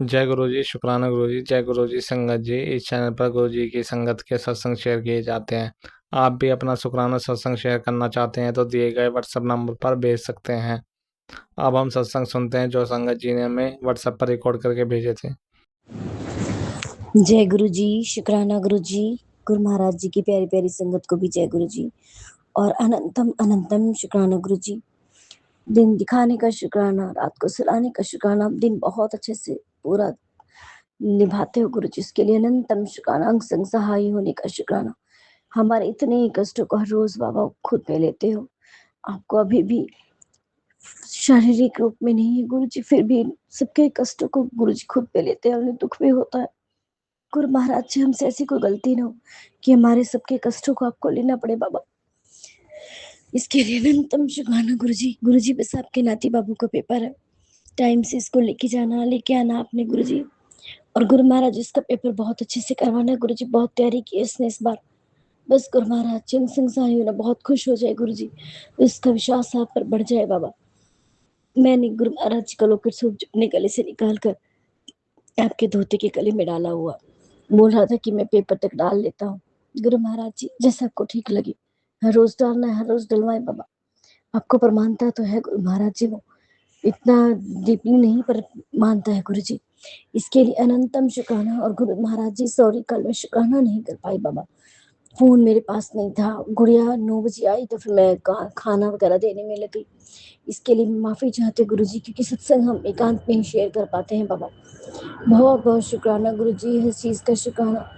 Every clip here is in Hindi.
जय गुरु जी, शुक्राना गुरु जी, जय गुरु जी संगत जी। इस चैनल पर गुरु जी की संगत के सत्संग शेयर किए जाते हैं। आप भी अपना शुक्राना सत्संग शेयर करना चाहते हैं तो दिए गए व्हाट्सएप नंबर पर भेज सकते हैं। अब हम सत्संग सुनते हैं जो संगत जी ने हमें व्हाट्सएप पर रिकॉर्ड करके भेजे थे। जय गुरु जी, शुक्राना गुरु जी। गुरु महाराज जी की प्यारी प्यारी संगत को भी जय गुरु जी और अनंतम अनंतम शुक्राना गुरु जी। दिन दिखाने का शुक्राना, रात को सुलाने का शुक्राना, दिन बहुत अच्छे से पूरा निभाते हो गुरु जी, इसके लिए अनंतम शुक्राना। अंग संग सहाय होने का शुक्राना। हमारे इतने कष्टों को हर रोज बाबा खुद पे लेते हो। आपको अभी भी शारीरिक रूप में नहीं है गुरु जी, फिर भी सबके कष्टों को गुरु जी खुद पे लेते हैं। उन्हें दुख भी होता है गुरु महाराज जी, हमसे ऐसी कोई गलती ना हो कि हमारे सबके कष्टों को आपको लेना पड़े बाबा। इसके लिए अनंतम शुक्राना गुरु जी। गुरु जी बस आपके नाती बाबू का पेपर है, टाइम से इसको लेके जाना लेके आना आपने गुरु जी। और गुरु महाराज इसका पेपर बहुत अच्छे से करवाना है गुरु जी। बहुत तैयारी की इसने इस बार। बस गुरु महाराज चिंग सिंह साहिब ना बहुत खुश हो जाए गुरु जी, इसका विश्वास आप पर बढ़ जाए बाबा। मैंने गुरु महाराज जी का लोकेट सूप अपने गले से निकाल कर आपके धोते के गले में डाला हुआ, बोल रहा था कि मैं पेपर तक डाल लेता हूँ। गुरु महाराज जी जैसे आपको ठीक लगे, हर रोज डालना है, हर रोज डलवाए बाबा। आपको पर मानता तो है गुरु महाराज जी, वो इतना डीपली नहीं पर मानता है गुरु जी। इसके लिए अनंतम शुक्राना। और गुरु महाराज जी सॉरी, कल मैं शुक्राना नहीं कर पाई बाबा, फोन मेरे पास नहीं था। गुड़िया 9 बजे आई तो फिर मैं खाना वगैरह देने में लगी। इसके लिए माफी चाहते गुरु जी, क्योंकि सत्संग हम एकांत में ही शेयर कर पाते हैं बाबा। बहुत बहुत शुक्राना गुरु जी, हर चीज का शुक्राना।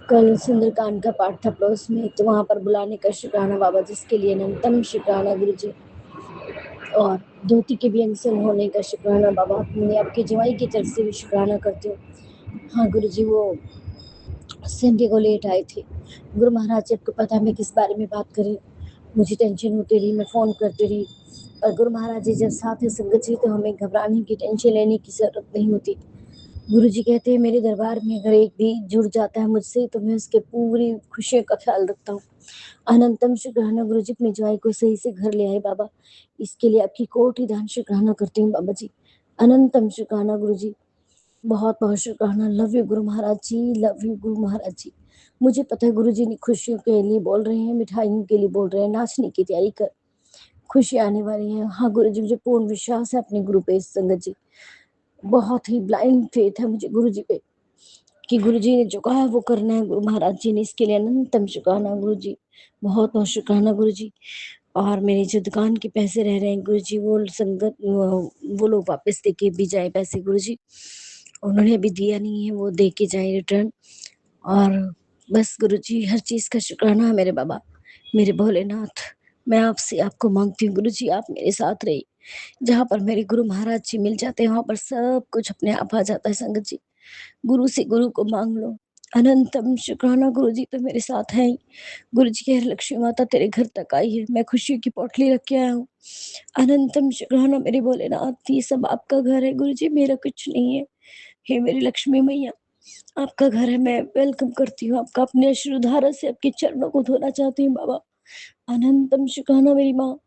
कल सुंदरकांड का पाठ था पड़ोस में, तो वहां पर बुलाने का शुक्राना बाबा, जिसके लिए अनंतम शुक्राना गुरु जी। और धोती के भी अनशन होने का शुक्राना बाबा। अपने आपकी जवाई की तरफ से भी शुक्राना करते हो। हाँ गुरु जी, वो संडे को लेट आई थी। गुरु महाराज जी आपको पता है मैं किस बारे में बात करी, मुझे टेंशन होती रही, मैं फोन करती रही। और गुरु महाराज जी जब साथ है संगत जी, तो हमें घबराने की, टेंशन लेने की जरूरत नहीं होती। गुरु जी कहते हैं मेरे दरबार में अगर एक भी जुड़ जाता है मुझसे, तो मैं उसके पूरी खुशियों का ख्याल रखता हूँ। अनंतम शुक्राना गुरु जी, अपनी जवाई को सही से घर ले आए बाबा, इसके लिए आपकी कोटि दान शुक्राना करती हूँ बाबा जी। अनंतम शुक्राना गुरु जी, बहुत बहुत शुक्राना। Love you Guru Maharaj ji, love you Guru Maharaj जी। मुझे पता है गुरु जी ने खुशियों के लिए बोल रहे हैं, मिठाइयों के लिए बोल रहे हैं, नाचने की तैयारी कर, खुशी आने वाली है। हाँ गुरु जी, मुझे पूर्ण विश्वास है अपने गुरु पे, संगत जी। बहुत ही ब्लाइंड फेथ है मुझे गुरु जी पे, कि गुरु जी ने जो कहा वो करना है गुरु महाराज जी ने। इसके लिए अनंतम शुक्राना गुरु जी, बहुत बहुत शुक्राना गुरु जी। और मेरे जो दुकान के पैसे रह रहे हैं गुरु जी, वो संगत वो लोग वापस देके भी जाए पैसे गुरु जी, उन्होंने अभी दिया नहीं है, वो दे के जाए रिटर्न। और बस गुरु जी हर चीज का शुक्राना है मेरे बाबा, मेरे भोलेनाथ। मैं आपसे आपको मांगती हूँ गुरु जी, आप मेरे साथ रहिए। जहाँ पर मेरे गुरु महाराज जी मिल जाते हैं वहां पर सब कुछ अपने आप आ जाता है संगत जी। गुरु से गुरु को मांग लो। अनंतम शुक्राना गुरु जी तो मेरे साथ है ही। गुरु जी कह रहे लक्ष्मी माता तेरे घर तक आई है, मैं खुशियों की पोटली रख के आया हूँ। अनंतम शुक्राना मेरे भोलेनाथ, ये सब आपका घर है गुरु जी, मेरा कुछ नहीं है। हे मेरी लक्ष्मी मैया, आपका घर है, मैं वेलकम करती हूँ आपका, अपने अश्रुधारा से आपके चरणों को धोना चाहती हूँ बाबा। अनंतम शुक्राना मेरी माँ,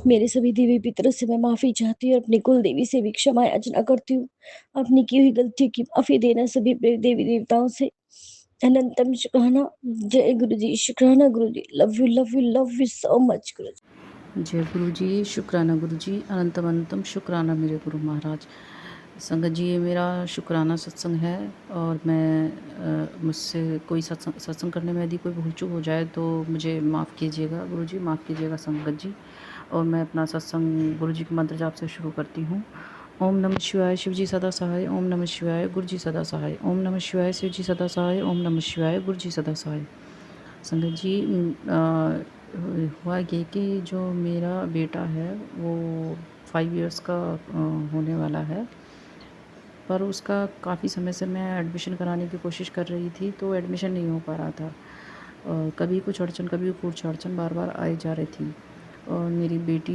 मेरे सभी देवी पितरों से मैं माफी चाहती हूँ, अपनी कुल देवी से भी क्षमा याचना करती हूँ। अपनी की हुई गलतियों की माफी देना सभी देवी देवताओं से। अनंतम शुक्राना। जय गुरु जी, शुक्राना गुरु जी, लव यू सो मच गुरु जी। जय गुरु जी, शुक्राना गुरु जी, अनंतम अनंतम शुक्राना मेरे गुरु महाराज। संगत जी, ये मेरा शुक्राना सत्संग है और मैं मुझसे कोई सत्संग करने में यदि कोई भूल चूक हो जाए तो मुझे माफ़ कीजिएगा गुरु जी, माफ़ कीजिएगा संगत जी। और मैं अपना सत्संग गुरु जी के मंत्र जाप से शुरू करती हूँ। ओम नमः शिवाय, शिव जी सदा सहाय। ओम नमः शिवाय, गुरु जी सदा सहाय। ओम नमः शिवाय, शिव जी सदा सहाय। ओम नमः शिवाय, गुरु जी सदा सहाय। संगत जी, हुआ ये कि जो मेरा बेटा है वो 5 इयर्स का होने वाला है, पर उसका काफ़ी समय से मैं एडमिशन कराने की कोशिश कर रही थी, तो एडमिशन नहीं हो पा रहा था। कभी कुछ अड़चन, कभी कुछ अड़चन बार बार आई जा रही थी। और मेरी बेटी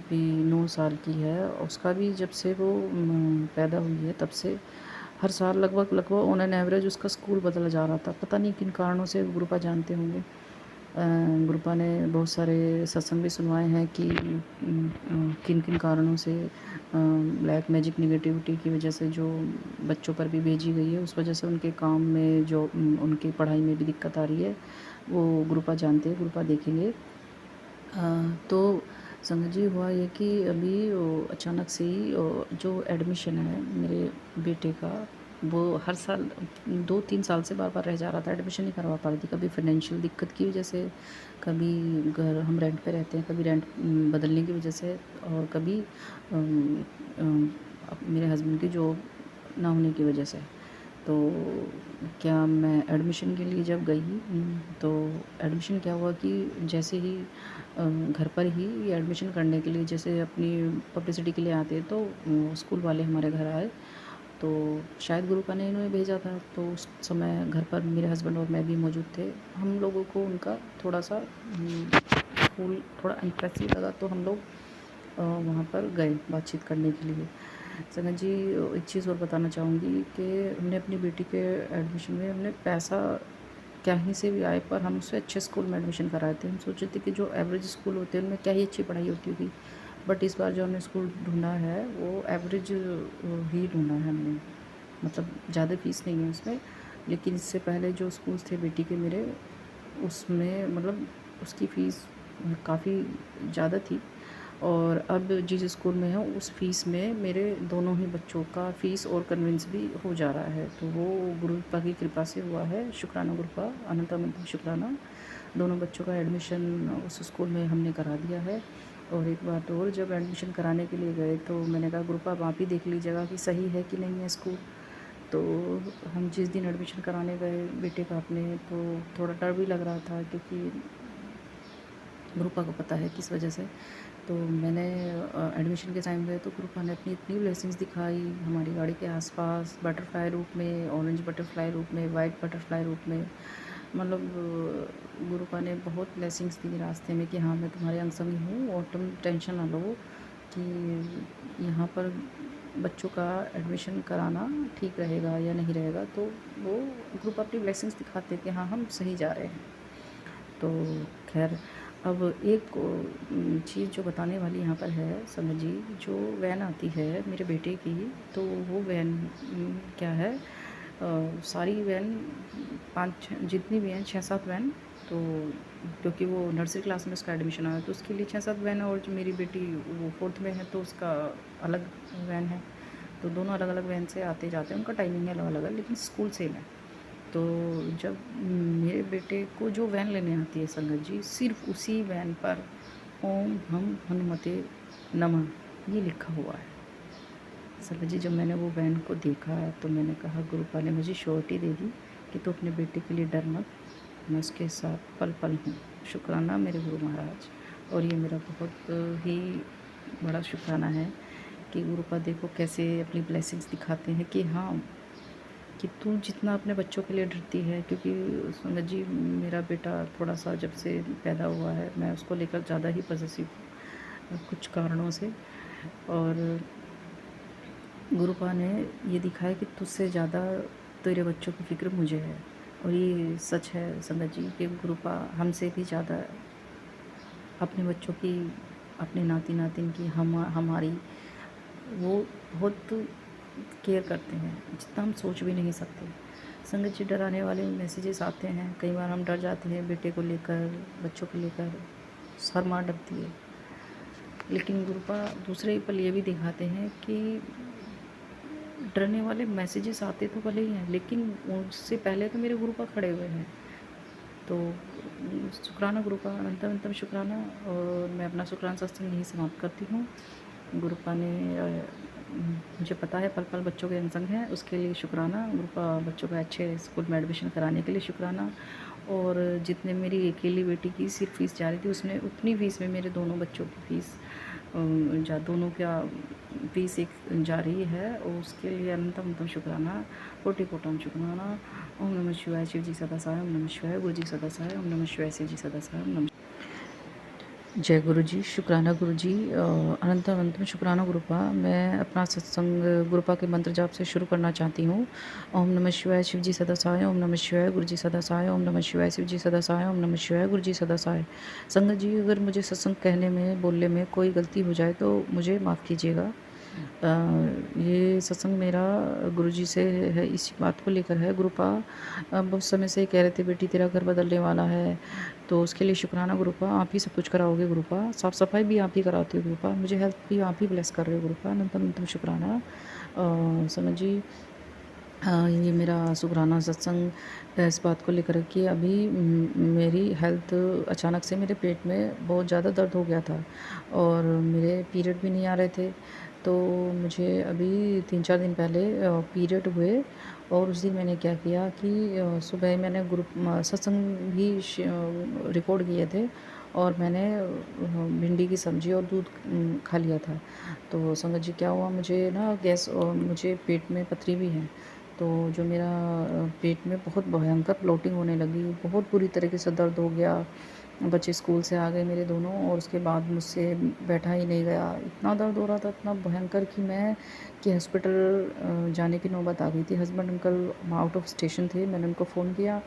भी 9 साल की है, उसका भी जब से वो पैदा हुई है तब से हर साल लगभग ऑन एन एवरेज उसका स्कूल बदला जा रहा था। पता नहीं किन कारणों से, गुरुपा जानते होंगे। गुरुपा ने बहुत सारे सत्संग भी सुनवाए हैं कि किन किन कारणों से ब्लैक मैजिक नेगेटिविटी की वजह से जो बच्चों पर भी भेजी गई है, उस वजह से उनके काम में जो उनकी पढ़ाई में भी दिक्कत आ रही है, वो गुरुपा जानते हैं, गुरुपा देखेंगे। तो संगत जी हुआ ये कि अभी अचानक से ही जो एडमिशन है मेरे बेटे का, वो हर साल 2-3 साल से बार-बार रह जा रहा था, एडमिशन नहीं करवा पा रही थी। कभी फाइनेंशियल दिक्कत की वजह से, कभी घर हम रेंट पे रहते हैं, कभी रेंट बदलने की वजह से, और कभी मेरे हस्बैंड की जॉब ना होने की वजह से। तो क्या मैं एडमिशन के लिए जब गई, तो एडमिशन क्या हुआ कि जैसे ही घर पर ही ये एडमिशन करने के लिए, जैसे अपनी पब्लिसिटी के लिए आते हैं, तो स्कूल वाले हमारे घर आए, तो शायद गुरुपा ने इन्हें भेजा था। तो उस समय घर पर मेरे हस्बैंड और मैं भी मौजूद थे। हम लोगों को उनका थोड़ा सा स्कूल थोड़ा इम्प्रेसिव लगा, तो हम लोग वहाँ पर गए बातचीत करने के लिए। संगत जी एक चीज़ और बताना चाहूँगी कि हमने अपनी बेटी के एडमिशन में हमने पैसा कहीं से भी आए, पर हम उसे अच्छे स्कूल में एडमिशन कराए थे। हम सोचे थे कि जो एवरेज स्कूल होते हैं उनमें क्या ही अच्छी पढ़ाई होती होगी, बट इस बार जो हमने स्कूल ढूंढा है वो एवरेज ही ढूंढा है हमने, मतलब ज़्यादा फीस नहीं है उसमें। लेकिन इससे पहले जो स्कूल्स थे बेटी के मेरे, उसमें मतलब उसकी फ़ीस काफ़ी ज़्यादा थी, और अब जिस स्कूल में है उस फ़ीस में मेरे दोनों ही बच्चों का फ़ीस और कन्विंस भी हो जा रहा है। तो वो गुरुपा की कृपा से हुआ है। शुक्राना गुरुपा, अनंत अनंत शुक्राना। दोनों बच्चों का एडमिशन उस स्कूल में हमने करा दिया है। और एक बात और, जब एडमिशन कराने के लिए गए तो मैंने कहा गुरुपा आप ही देख लीजिएगा कि सही है कि नहीं है स्कूल। तो हम जिस दिन एडमिशन कराने गए बेटे का अपने, तो थोड़ा डर भी लग रहा था, क्योंकि गुरुपा को पता है किस वजह से। तो मैंने एडमिशन के टाइम गए तो गुरुपा ने अपनी इतनी ब्लेसिंग्स दिखाई हमारी गाड़ी के आसपास, बटरफ्लाई रूप में, ऑरेंज बटरफ्लाई रूप में, वाइट बटरफ्लाई रूप में, मतलब गुरुपा ने बहुत ब्लेसिंग्स दी रास्ते में कि हाँ मैं तुम्हारे अंग संग हूँ और तुम टेंशन ना लो कि यहाँ पर बच्चों का एडमिशन कराना ठीक रहेगा या नहीं रहेगा। तो वो गुरुपा अपनी ब्लेसिंग्स दिखाते कि हाँ हम सही जा रहे हैं। तो खैर, अब एक चीज़ जो बताने वाली यहाँ पर है संगत जी, जो वैन आती है मेरे बेटे की, तो वो वैन क्या है, सारी वैन 5 जितनी भी हैं 6-7 वैन, तो क्योंकि वो नर्सरी क्लास में उसका एडमिशन आया तो उसके लिए 6-7 वैन है, और जो मेरी बेटी वो 4th में है तो उसका अलग वैन है। तो दोनों अलग अलग वैन से आते जाते हैं, उनका टाइमिंग है अलग अलग, लेकिन स्कूल सेम है। तो जब मेरे बेटे को जो वैन लेने आती है संगत जी, सिर्फ उसी वैन पर ओम हम हनुमते नमः ये लिखा हुआ है। संगत जी जब मैंने वो वैन को देखा तो मैंने कहा गुरुपा ने मुझे श्योरिटी दे दी कि तू अपने बेटे के लिए डर मत, मैं उसके साथ पल पल हूँ। शुक्राना मेरे गुरु महाराज। और ये मेरा बहुत ही बड़ा शुक्राना है कि गुरुपा देखो कैसे अपनी ब्लेसिंग्स दिखाते हैं कि हाँ, कि तू जितना अपने बच्चों के लिए डरती है, क्योंकि संगत जी मेरा बेटा थोड़ा सा जब से पैदा हुआ है मैं उसको लेकर ज़्यादा ही पॉसेसिव हूँ कुछ कारणों से, और गुरुपा ने ये दिखाया कि तुझसे ज़्यादा तेरे बच्चों की फ़िक्र मुझे है। और ये सच है संगत जी कि गुरुपा हमसे भी ज़्यादा अपने बच्चों की, अपने नाती नातिन की, हमारी वो बहुत केयर करते हैं जितना हम सोच भी नहीं सकते। संगत जी डराने वाले मैसेजेस आते हैं, कई बार हम डर जाते हैं बेटे को लेकर, बच्चों को लेकर, हर माँ डरती है। लेकिन गुरुपा दूसरे पल ये भी दिखाते हैं कि डरने वाले मैसेजेस आते तो भले ही हैं, लेकिन उससे पहले तो मेरे गुरुपा खड़े हुए हैं। तो शुक्राना गुरुपा, अनंतम अनंतम शुक्राना। और मैं अपना शुक्राना सत्संग यहीं समाप्त करती हूँ। गुरुपा ने मुझे पता है पल पल बच्चों के अंग हैं, उसके लिए शुक्राना। गुरुपा बच्चों को अच्छे स्कूल में एडमिशन कराने के लिए शुक्राना। और जितने मेरी अकेली बेटी की सिर्फ फ़ीस जा रही थी, उसने उतनी फ़ीस में मेरे दोनों बच्चों की फ़ीस दोनों का फ़ीस एक जा रही है, और उसके लिए अनंतम अनंतम शुक्राना, कोटि कोटि शुक्राना। ओम नमः शिवाय, शिव जी सदा सहाय। ओम नमः शिवाय, गुरु जी सदा सहाय। ओम नमः शिवाय, शिव जी सदा सहाय। ओम नमः जय गुरु जी, शुक्राना गुरु जी। अनंतम अनंतम शुक्राना गुरुपा। मैं अपना सत्संग गुरुपा के मंत्र जाप से शुरू करना चाहती हूँ। ओम नमः शिवाय, शिव जी सदा सहाय। ओम नमः शिवाय, गुरु जी सदा सहाय। ओम नमः शिवाय, शिव जी सदा सहाय। ओम नमः शिवाय, गुरु जी सदा सहाय। संगत जी, अगर मुझे सत्संग कहने में, बोलने में कोई गलती हो जाए तो मुझे माफ़ कीजिएगा। ये सत्संग मेरा गुरुजी से है, इसी बात को लेकर है। गुरुपा बहुत समय से कह रहे थे बेटी तेरा घर बदलने वाला है, तो उसके लिए शुक्राना गुरुपा। आप ही सब कुछ कराओगे गुरुपा, साफ़ सफाई भी आप ही कराते हो गुरुपा, मुझे हेल्प भी आप ही ब्लेस कर रहे हो गुरुपा। अनंतम अनंतम शुक्राना। समझ जी। ये मेरा शुक्राना सत्संग इस बात को लेकर कि अभी मेरी हेल्थ अचानक से मेरे पेट में बहुत ज़्यादा दर्द हो गया था और मेरे पीरियड भी नहीं आ रहे थे। तो मुझे अभी 3-4 दिन पहले पीरियड हुए और उस दिन मैंने क्या किया कि सुबह मैंने सत्संग भी रिकॉर्ड किए थे और मैंने भिंडी की सब्ज़ी और दूध खा लिया था। तो संगत जी क्या हुआ, मुझे ना गैस और मुझे पेट में पथरी भी है। तो जो मेरा पेट में बहुत भयंकर ब्लोटिंग होने लगी, बहुत बुरी तरीके से दर्द हो गया। बच्चे स्कूल से आ गए मेरे दोनों और उसके बाद मुझसे बैठा ही नहीं गया। इतना दर्द हो रहा था, इतना भयंकर कि हॉस्पिटल जाने की नौबत आ गई थी। Husband uncle out of station थे, मैंने उनको फ़ोन किया।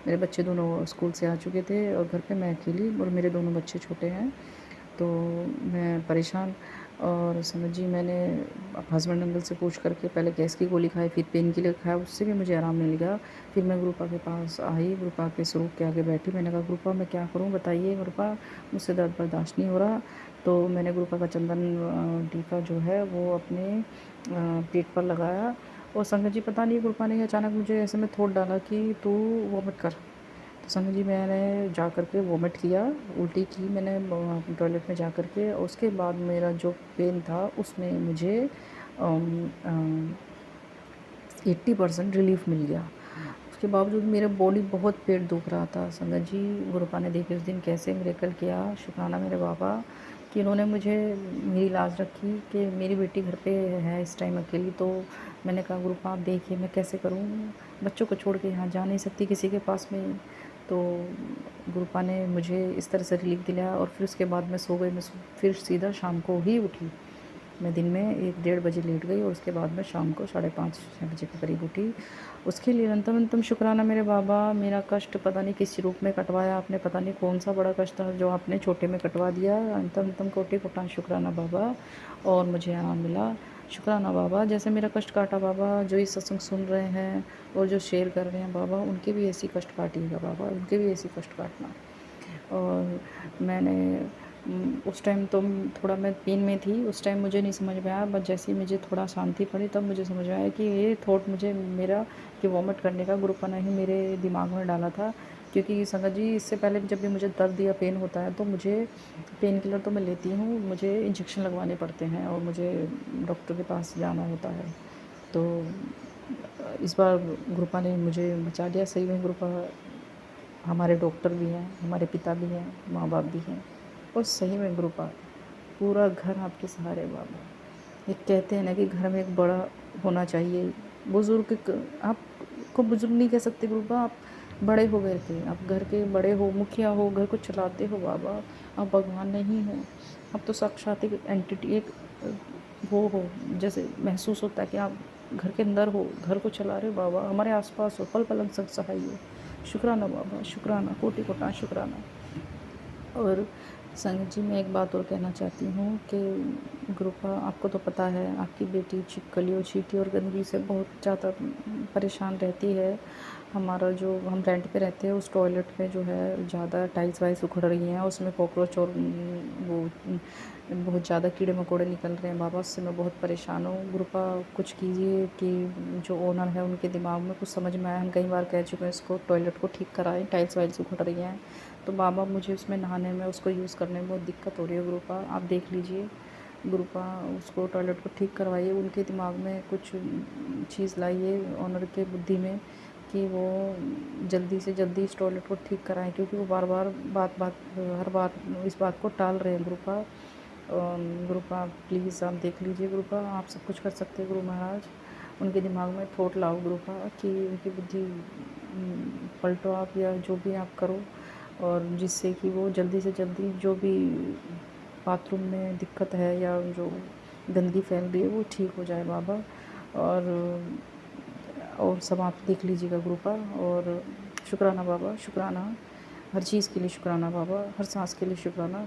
मेरे बच्चे दोनों स्कूल से आ चुके थे और घर पे मैं अकेली और मेरे दोनों बच्चे छोटे हैं। तो मैं परेशान और समझिए मैंने हस्बैंड अंकल से पूछ करके पहले गैस की गोली खाई, फिर पेन किलर खाया, उससे भी मुझे आराम नहीं लगा। फिर मैं गुरुपा के पास आई, गुरुपा के स्वरूप के आगे बैठी। मैंने कहा गुरुपा मैं क्या करूं, बताइए गुरुपा, मुझसे दर्द बर्दाश्त नहीं हो रहा। तो मैंने गुरुपा का चंदन टीका जो है वो अपने पेट पर लगाया और संगत जी पता नहीं गुरुपा ने अचानक मुझे ऐसे में थोट डाला कि तू वॉमिट कर। तो संगत जी मैंने जा कर के वॉमिट किया, उल्टी की मैंने टॉयलेट में जा कर के। उसके बाद मेरा जो पेन था उसमें मुझे 80% रिलीफ मिल गया। उसके बावजूद मेरा बॉडी बहुत पेट दुख रहा था। संगत जी गुरुपा ने देखिए उस दिन कैसे मिरेकल किया। शुक्राना मेरे बाबा कि इन्होंने मुझे मेरी लाज रखी कि मेरी बेटी घर पे है इस टाइम अकेली। तो मैंने कहा गुरुपा आप देखिए मैं कैसे करूँ, बच्चों को छोड़ के यहाँ जा नहीं सकती किसी के पास में। तो गुरुपा ने मुझे इस तरह से रिलीफ दिलाया और फिर उसके बाद मैं सो गई। मैं फिर सीधा शाम को ही उठी। मैं दिन में 1-1:30 बजे लेट गई और उसके बाद मैं शाम को 5:30-6 बजे के करीब उठी। उसके लिए अनंतम अनंतम शुक्राना मेरे बाबा। मेरा कष्ट पता नहीं किस रूप में कटवाया आपने, पता नहीं कौन सा बड़ा कष्ट था जो आपने छोटे में कटवा दिया। अनंतम अनंतम कोटि कोटान शुक्राना बाबा और मुझे आराम मिला। शुक्राना बाबा, जैसे मेरा कष्ट काटा बाबा, जो इस सत्संग सुन रहे हैं और जो शेयर कर रहे हैं बाबा, उनके भी ऐसी कष्ट काटिएगा बाबा, उनके भी ऐसी कष्ट काटना। और मैंने उस टाइम तो थोड़ा मैं पेन में थी, उस टाइम मुझे नहीं समझ में आया, बट जैसे ही मुझे थोड़ा शांति पड़ी तब मुझे समझ में आया कि ये थॉट मुझे मेरा कि वॉमिट करने का गुरुपा ने ही मेरे दिमाग में डाला था। क्योंकि संगत जी इससे पहले जब भी मुझे दर्द या पेन होता है तो मुझे पेन किलर तो मैं लेती हूँ, मुझे इंजेक्शन लगवाने पड़ते हैं और मुझे डॉक्टर के पास जाना होता है। तो इस बार गुरुपा ने मुझे बचा लिया। सही में गुरुपा हमारे डॉक्टर भी हैं, हमारे पिता भी हैं, माँ बाप भी हैं और सही में गुरुपा पूरा घर आपके सहारे बाबा। ये कहते हैं ना कि घर में एक बड़ा होना चाहिए। आपको बुजुर्ग नहीं कह सकते गुरुपा, आप बड़े हो गए थे, आप घर के बड़े हो, मुखिया हो, घर को चलाते हो बाबा। आप भगवान नहीं हो, आप तो साक्षात एक एंटिटी, एक वो हो, जैसे महसूस होता है कि आप घर के अंदर हो, घर को चला रहे हो बाबा, हमारे आसपास हो, पल पल हम सब सहाय हो। शुक्राना बाबा, शुक्राना, कोटि कोटि शुक्राना। और संगत जी मैं एक बात और कहना चाहती हूँ कि गुरुपा आपको तो पता है आपकी बेटी कलियों चींटी और गंदगी से बहुत ज़्यादा परेशान रहती है। हमारा जो हम रेंट पे रहते हैं उस टॉयलेट में जो है ज़्यादा टाइल्स वाइल्स उखड़ रही हैं, उसमें कॉकरोच और वो बहुत ज़्यादा कीड़े मकोड़े निकल रहे हैं बाबा, उससे मैं बहुत परेशान हूँ। गुरुपा कुछ कीजिए कि जो ओनर है उनके दिमाग में कुछ समझ में आया। हम कई बार कह चुके हैं इसको टॉयलेट को ठीक कराएं, टाइल्स वाइल्स उखड़ रही हैं। तो बाबा मुझे उसमें नहाने में, उसको यूज़ करने में बहुत दिक्कत हो रही है गुरुपा, आप देख लीजिए गुरुपा, उसको टॉयलेट को ठीक करवाइए। उनके दिमाग में कुछ चीज़ लाइए ऑनर के बुद्धि में कि वो जल्दी से जल्दी इस टॉयलेट को ठीक कराएं, क्योंकि वो बार बार हर बार इस बात को टाल रहे हैं गुरुपा। गुरुपा प्लीज़ आप देख लीजिए गुरुपा, आप सब कुछ कर सकते हैं गुरु महाराज। उनके दिमाग में थॉट लाओ गुरुपा कि उनकी बुद्धि पलटो आप, या जो भी आप करो। और जिससे कि वो जल्दी से जल्दी जो भी बाथरूम में दिक्कत है या जो गंदगी फैल रही है वो ठीक हो जाए बाबा। और सब आप देख लीजिएगा गुरु का। और शुक्राना बाबा, शुक्राना हर चीज़ के लिए, शुक्राना बाबा हर सांस के लिए, शुक्राना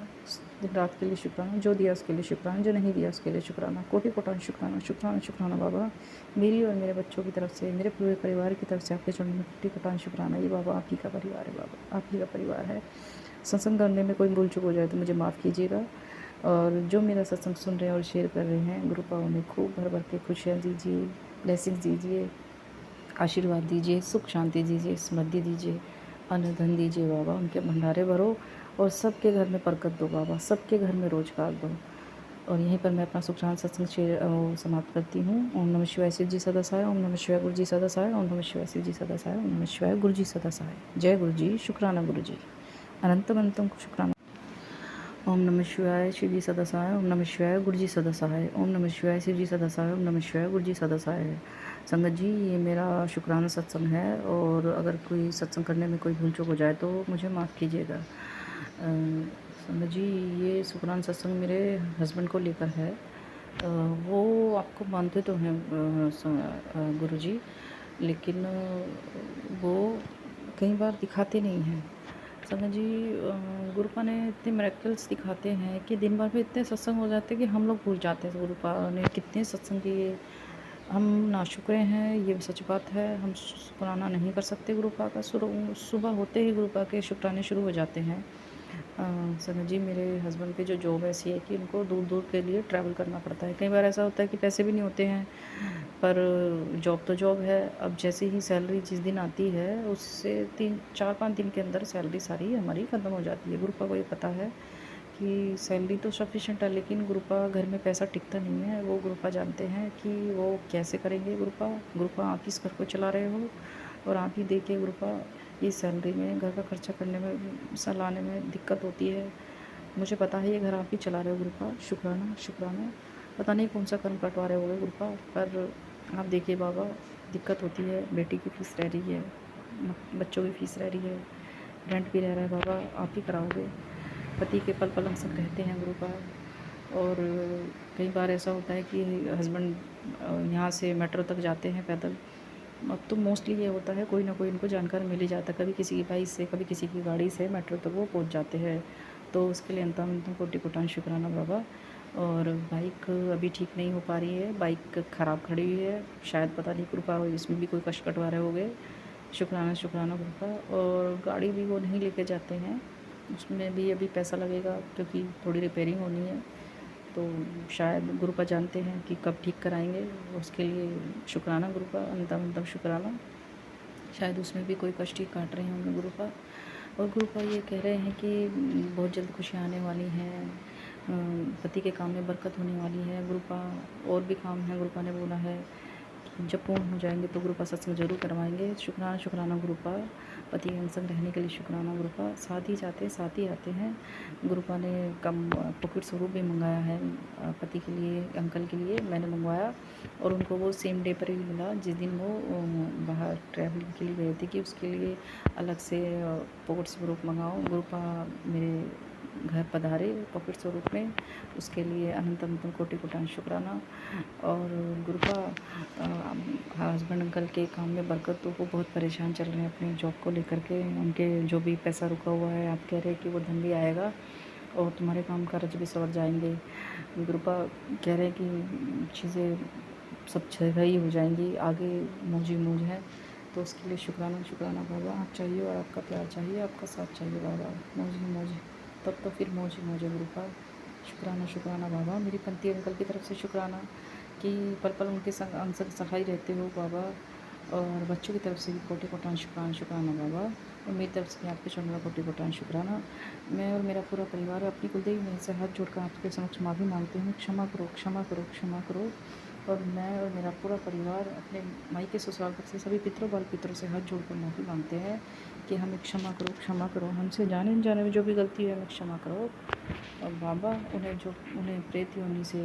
दिन रात के लिए, शुक्राना जो दिया उसके लिए, शुक्राना जो नहीं दिया उसके लिए, शुक्राना कोटि कोटि शुक्राना, शुक्राना शुक्राना बाबा। मेरी और मेरे बच्चों की तरफ से, मेरे पूरे परिवार की तरफ से आपके चरणों में कोटि कोटि शुक्राना। ये बाबा आप ही का परिवार है, बाबा आप ही का परिवार है। सत्संग करने में कोई भूल चूक हो जाए तो मुझे माफ़ कीजिएगा। और जो मेरा सत्संग सुन रहे हैं और शेयर कर रहे हैं, गुरु पाओ में खूब भर भर के खुशियाँ दीजिए, ब्लेसिंग्स दीजिए, आशीर्वाद दीजिए, सुख शांति दीजिए, समृद्धि दीजिए, अन्न धन दीजिए बाबा। उनके भंडारे भरो और सबके घर में बरकत दो बाबा, सबके घर में रोजगार दो। और यहीं पर मैं अपना सुख शांति सत्संग समाप्त करती हूँ। ओम नमः शिवाय, शिव जी सदा सहाय। ओम नमः शिवाय, गुरु जी सदा सहाय। ओम नमः शिवाय, शिव जी सदा सहाय। ओम नमः शिवाय, गुरु जी सदा सहाय। जय गुरु जी, शुक्राना गुरु जी, अनंतम अनंतम शुक्राना। ओम नमः शिवाय, शिव जी सदा सहाय। ओम नमः शिवाय, गुरु जी सदा सहाय। ओम नमः शिवाय, शिव जी सदा सहाय। ओम नमः शिवाय, गुरु जी सदा सहाय। संगत जी, ये मेरा शुक्राना सत्संग है और अगर कोई सत्संग करने में कोई भूल चूक हो जाए तो मुझे माफ़ कीजिएगा। संगत जी, ये शुक्राना सत्संग मेरे हस्बैंड को लेकर है। वो आपको मानते तो हैं गुरुजी, लेकिन वो कई बार दिखाते नहीं हैं। संगत जी, गुरुपा ने इतने मिरेकल्स दिखाते हैं कि दिन भर में इतने सत्संग हो जाते हैं कि हम लोग भूल जाते हैं गुरुपा ने कितने सत्संग किए। हम नाशुक्रे हैं, ये सच बात है। हम शुक्राना नहीं कर सकते गुरुपा का। सुबह होते ही गुरुपा के शुक्राने शुरू हो जाते हैं। सना जी, मेरे हस्बैंड की जो जॉब ऐसी है कि उनको दूर दूर के लिए ट्रैवल करना पड़ता है। कई बार ऐसा होता है कि पैसे भी नहीं होते हैं, पर जॉब तो जॉब है। अब जैसे ही सैलरी जिस दिन आती है उससे 3-4-5 दिन के अंदर सैलरी सारी हमारी ख़त्म हो जाती है। गुरुपा को ये पता है कि सैलरी तो सफिशेंट है, लेकिन गुरुपा घर में पैसा टिकता नहीं है। वो गुरुपा जानते हैं कि वो कैसे करेंगे। गुरुपा आप इस घर को चला रहे हो और आप ही देखिए गुरुपा, इस सैलरी में घर का खर्चा करने में, चलाने में दिक्कत होती है। मुझे पता है ये घर आप ही चला रहे हो गुरुपा। शुक्राना शुक्राना। पता नहीं कौन सा कर्म कटवा रहे होगे गुरुपा, पर आप देखिए बाबा, दिक्कत होती है। बेटी की फ़ीस रह रही है, बच्चों की फ़ीस रह रही है, रेंट भी रह रहा है बाबा, आप ही कराओगे। पति के पल पल हम सब रहते हैं गुरुपा। और कई बार ऐसा होता है कि हस्बैंड यहाँ से मेट्रो तक जाते हैं पैदल। अब तो मोस्टली ये होता है कोई ना कोई इनको जानकार मिल ही जाता है, कभी किसी की बाइक से, कभी किसी की गाड़ी से मेट्रो तक वो पहुंच जाते हैं। तो उसके लिए अंतम कोटि कोटान शुक्राना बाबा। और बाइक अभी ठीक नहीं हो पा रही है, बाइक ख़राब खड़ी हुई है, शायद पता नहीं कृपा हो इसमें भी कोई कष्ट कटवा रहे होंगे। शुक्राना शुक्राना कृपा। और गाड़ी भी वो नहीं लेके जाते हैं, उसमें भी अभी पैसा लगेगा क्योंकि थोड़ी रिपेयरिंग होनी है। तो शायद गुरुपा जानते हैं कि कब ठीक कराएंगे, उसके लिए शुक्राना गुरुपा, अंतम अंतम शुक्राना। शायद उसमें भी कोई कष्ट ही काट रहे होंगे गुरुपा। और गुरुपा ये कह रहे हैं कि बहुत जल्द खुशियाँ आने वाली हैं, पति के काम में बरकत होने वाली है गुरुपा। और भी काम है, गुरुपा ने बोला है कि जब पूर्ण हो जाएंगे तो गुरुपा सत्संग जरूर करवाएंगे। शुक्राना शुक्राना गुरुपा। पति के संग रहने के लिए शुक्राना गुरुपा। साथ ही जाते हैं, साथ ही आते हैं। गुरुपा ने कम पॉकेट स्वरूप भी मंगाया है पति के लिए, अंकल के लिए मैंने मंगवाया, और उनको वो सेम डे पर ही मिला जिस दिन वो बाहर ट्रैवलिंग के लिए गए थे, कि उसके लिए अलग से पॉकेट स्वरूप मंगाओ। गुरुपा मेरे घर पधारे पॉकेट स्वरूप में, उसके लिए अनंत अनंत कोटि कोटान शुक्राना। और गुरुपा हस्बैंड अंकल के काम में बरकत, तो वो बहुत परेशान चल रहे हैं अपनी जॉब को लेकर के। उनके जो भी पैसा रुका हुआ है, आप कह रहे हैं कि वो धन भी आएगा और तुम्हारे काम काज भी सवर जाएंगे। गुरुपा कह रहे हैं कि चीज़ें सब सही हो जाएंगी, आगे मौज ही मौज है। तो उसके लिए शुक्राना शुक्राना बाबा। आप चाहिए और आपका प्यार चाहिए, आपका साथ चाहिए बाबा, मौज ही मौज है। तब तो फिर मौज ही मौज है गुरुपा। शुक्राना शुक्राना बाबा। मेरी पंथी अंकल की तरफ से शुक्राना कि पल पल उनके संग अंसर सहाय रहते हो बाबा। और बच्चों की तरफ से भी कोटि कोटान शुक्राना शुक्राना बाबा। और मेरी तरफ से आपके चरणों में कोटि कोटान शुक्राना। मैं और मेरा पूरा परिवार अपनी कुलदेवी में से हाथ जोड़कर आपके समक्ष माफ़ी मांगते हैं। क्षमा करो क्षमा करो क्षमा करो। और मैं और मेरा पूरा परिवार अपने मायके ससुराल पक्ष से सभी पितरों बाल पितरों से हाथ जोड़कर माफ़ी मांगते हैं कि हमें क्षमा करो, हमसे जाने अनजाने में जो भी गलती है हमें क्षमा करो। और बाबा, उन्हें प्रेत योनि से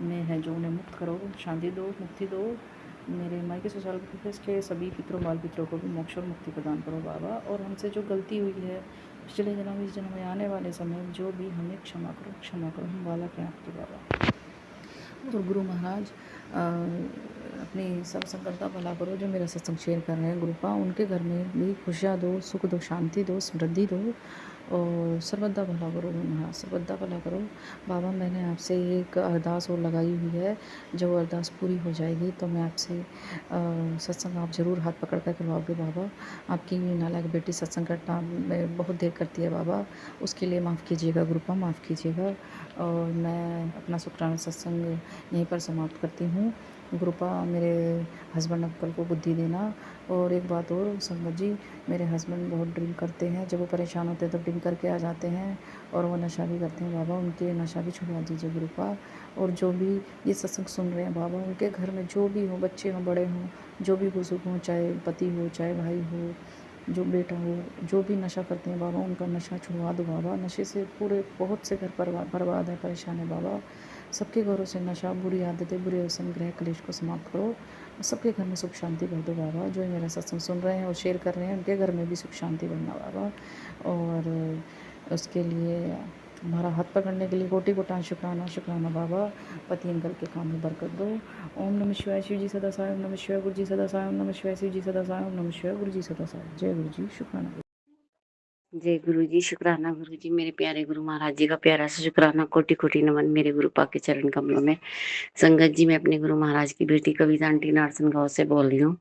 में है जो, उन्हें मुक्त करो, शांति दो, मुक्ति दो। मेरे मायके ससुराल पक्ष के सभी पितरों बाल पितरों को भी मोक्ष और मुक्ति प्रदान करो बाबा। और हमसे जो गलती हुई है पिछले जन्म इस जन्म में आने वाले समय में जो भी हमें क्षमा करो, हम बालक हैं आपके बाबा। और गुरु महाराज अपनी सब संगत का भला करो, जो मेरा सत्संग शेयर कर रहे हैं गुरुपा, उनके घर में भी खुशियाँ दो, सुख दो, शांति दो, समृद्धि दो, और सर्वदा भला करो गुरु महाराज, सर्वदा भला करो। बाबा, मैंने आपसे एक अरदास और लगाई हुई है, जो अरदास पूरी हो जाएगी तो मैं आपसे सत्संग आप ज़रूर हाथ पकड़ कर करवाओगे बाबा। आपकी नालायक बेटी सत्संग करना में बहुत देर करती है बाबा, उसके लिए माफ़ कीजिएगा गुरुपा, माफ़ कीजिएगा। और मैं अपना शुक्राना सत्संग यहीं पर समाप्त करती हूँ। गुरुपा, मेरे हस्बैंड अंकल को बुद्धि देना। और एक बात और संगत जी, मेरे हस्बैंड बहुत ड्रिंक करते हैं, जब वो परेशान होते हैं तो ड्रिंक करके आ जाते हैं, और वो नशा भी करते हैं बाबा, उनके नशा भी छुड़वा दीजिए गुरुपा। और जो भी ये सत्संग सुन रहे हैं बाबा, उनके घर में जो भी हो, बच्चे हों, बड़े हों, जो भी बुजुर्ग हों, चाहे पति हो, चाहे भाई हो, जो बेटा हो, जो भी नशा करते हैं बाबा, उनका नशा छुड़वा दो बाबा। नशे से पूरे बहुत से घर बर्बाद है, परेशान है बाबा। सबके घरों से नशा, बुरी आदतें, बुरे व्यसन, ग्रह क्लेश को समाप्त करो, और सबके घर में सुख शांति भर दो बाबा। जो मेरा सत्संग सुन रहे हैं और शेयर कर रहे हैं, उनके घर में भी सुख शांति भरना बाबा। और उसके लिए हमारा हाथ पकड़ने के लिए कोटि कोटि शुक्राना, शुक्राना बाबा। पति अंकल के काम में बरकत दो। ओम नमः शिवाय, शिव जी सदा साय। ओम नमः शिवाय, गुरु जी सदा साय। ओम नमः शिवाय, शिव जी सदा साय। ओम नमः शिवाय, गुरु जी सदा साय। जय गुरु जी, शुक्राना। जय गुरु जी, शुक्राना गुरु जी। मेरे प्यारे गुरु महाराज जी का प्यारा सा शुक्राना, कोटि कोटि नमन मेरे गुरु पा के चरण कमलों में। संगत जी, मैं अपने गुरु महाराज की बेटी कविता आंटी नारसन गांव से बोल रही हूँ।